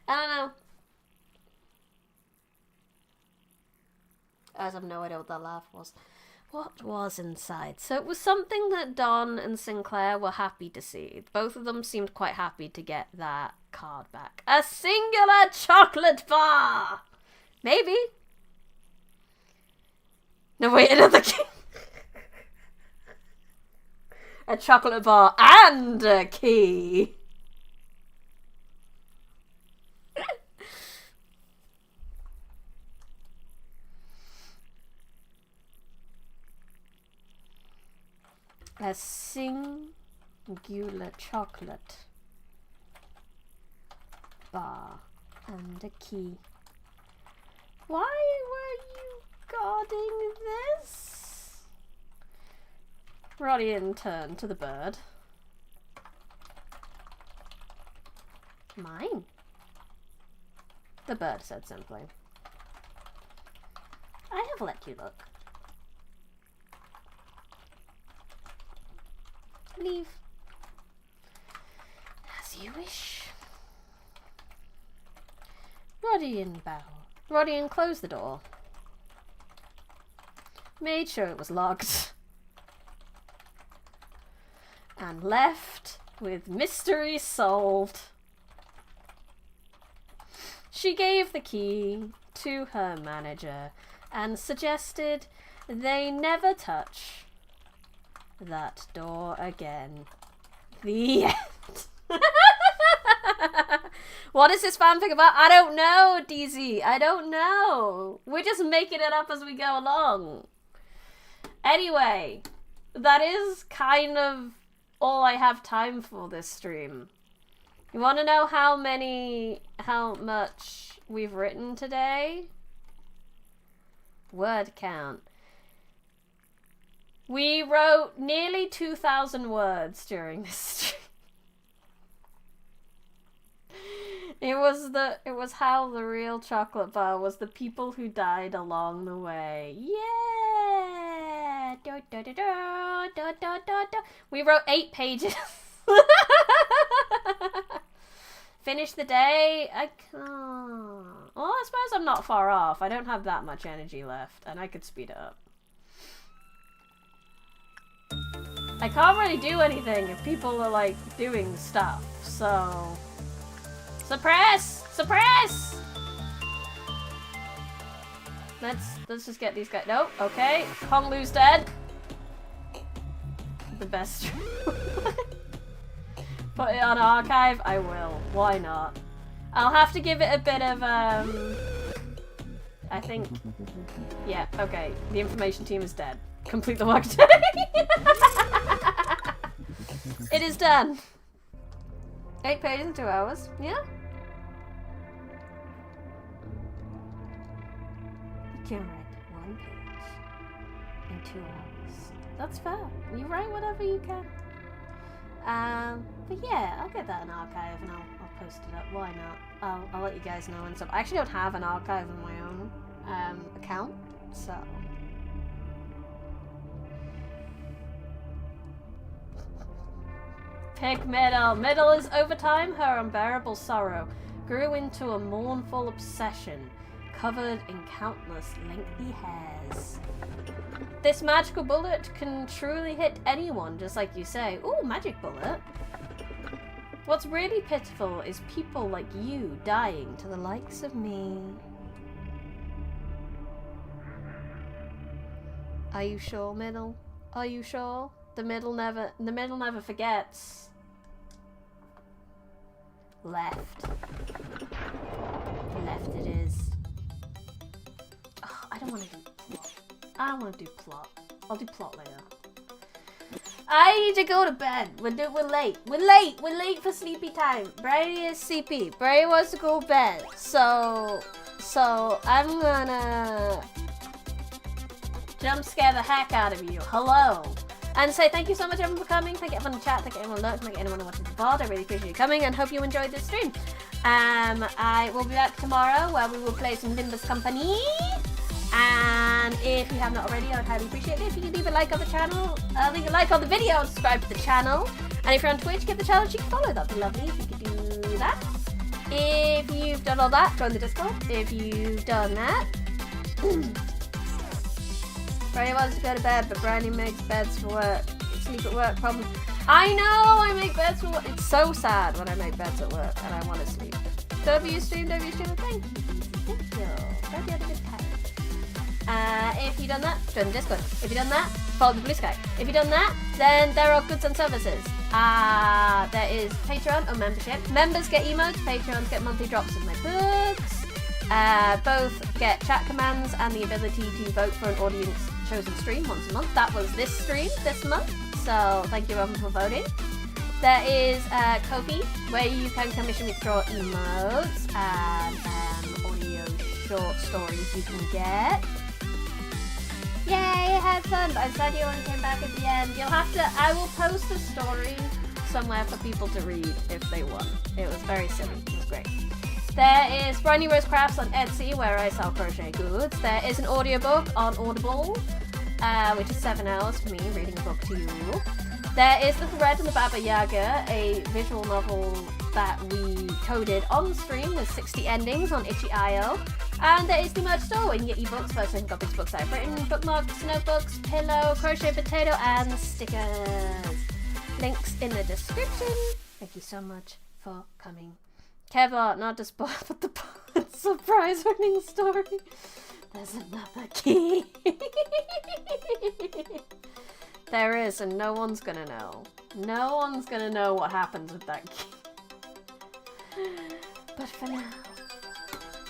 I don't know. I have no idea what that laugh was. What was inside? So it was something that Don and Sinclair were happy to see. Both of them seemed quite happy to get that card back. A singular chocolate bar! Maybe. No, wait, another key. A chocolate bar and a key. A singular chocolate bar and a key. Why were you guarding this? Rodian turned to the bird. Mine, the bird said simply. I have let you look. Leave as you wish. Rodian closed the door. Made sure it was locked. And left with mystery solved. She gave the key to her manager and suggested they never touch that door again. The end. What is this fanfic about? I don't know, DZ. I don't know. We're just making it up as we go along. Anyway, that is kind of all I have time for this stream. You want to know how much we've written today? Word count. We wrote nearly 2,000 words during this stream. It was how the real chocolate bar was the people who died along the way. Yeah! We wrote 8 pages. Finish the day. I can't. Well, I suppose I'm not far off. I don't have that much energy left, and I could speed it up. I can't really do anything if people are like doing stuff, so suppress! Suppress! Let's just get these guys. Nope, okay. Honglu's dead. The best. Put it on archive? I will. Why not? I'll have to give it a bit of I think. Yeah, okay. The information team is dead. Complete the work today. It is done. 8 pages in 2 hours. Yeah? You can write 1 page in 2 hours. That's fair. You write whatever you can. But yeah, I'll get that in archive and I'll post it up. Why not? I'll let you guys know and stuff. I actually don't have an archive on my own account, so. Pick Middle. Middle is over time. Her unbearable sorrow grew into a mournful obsession, covered in countless lengthy hairs. This magical bullet can truly hit anyone, just like you say. Ooh, magic bullet. What's really pitiful is people like you dying to the likes of me. Are you sure, Middle? Are you sure? The middle never forgets. Left. Left it is. Oh, I don't want to do plot. I don't want to do plot. I'll do plot later. I need to go to bed. We're late. We're late for sleepy time. Brady is sleepy. Brady wants to go to bed. So I'm gonna jump scare the heck out of you. Hello. And say thank you so much everyone for coming. Thank you everyone in the chat. Thank you everyone lurking. Thank you anyone watching the VOD. I really appreciate you coming and hope you enjoyed this stream. I will be back tomorrow where we will play some Limbus Company. And if you have not already, I would highly appreciate it if you could leave a like on the channel, leave a like on the video, and subscribe to the channel. And if you're on Twitch, give the channel a cheeky follow. That'd be lovely if you could do that. If you've done all that, join the Discord. If you've done that. Brady wants to go to bed, but Brady makes beds for work. Sleep at work problem. I know I make beds for work. It's so sad when I make beds at work and I want to sleep. W stream. Thank you. Thank you. Glad you had a good time. If you've done that, join the Discord. If you've done that, follow the Blue Sky. If you've done that, then there are goods and services. There is Patreon or membership. Members get emotes, Patreons get monthly drops of my books. Both get chat commands and the ability to vote for an audience chosen stream once a month. That was this stream this month, so thank you everyone for voting. There is Kofi, where you can commission me to draw emotes and audio short stories you can get. Yay, I had fun, but I'm sad you only came back at the end. You'll have to, I will post a story somewhere for people to read if they want. It was very silly, it was great. There is Briny Rose Crafts on Etsy, where I sell crochet goods. There is an audiobook on Audible, which is 7 hours for me reading a book to you. There is The Thread and the Baba Yaga, a visual novel that we coded on stream with 60 endings on itch.io. And there is the merch store where you can get ebooks, first-edition copics, books I've written, bookmarks, notebooks, pillow, crochet potato, and stickers. Links in the description. Thank you so much for coming. Kevart, not to spoil, but the surprise winning story. There's another key. There is, and no one's gonna know. No one's gonna know what happens with that key. But for now,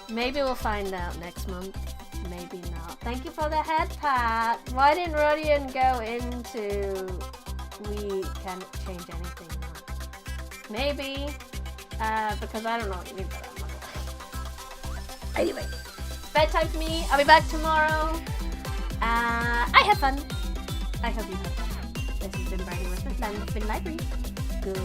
maybe we'll find out next month. Maybe not. Thank you for the head pat. Why didn't Rodian go into we can change anything now? Maybe. Because I don't know what you mean by that. Anyway, it's bedtime for me. I'll be back tomorrow. I have fun. I hope you have fun. This has been Brady with the Fanfic Library. Good.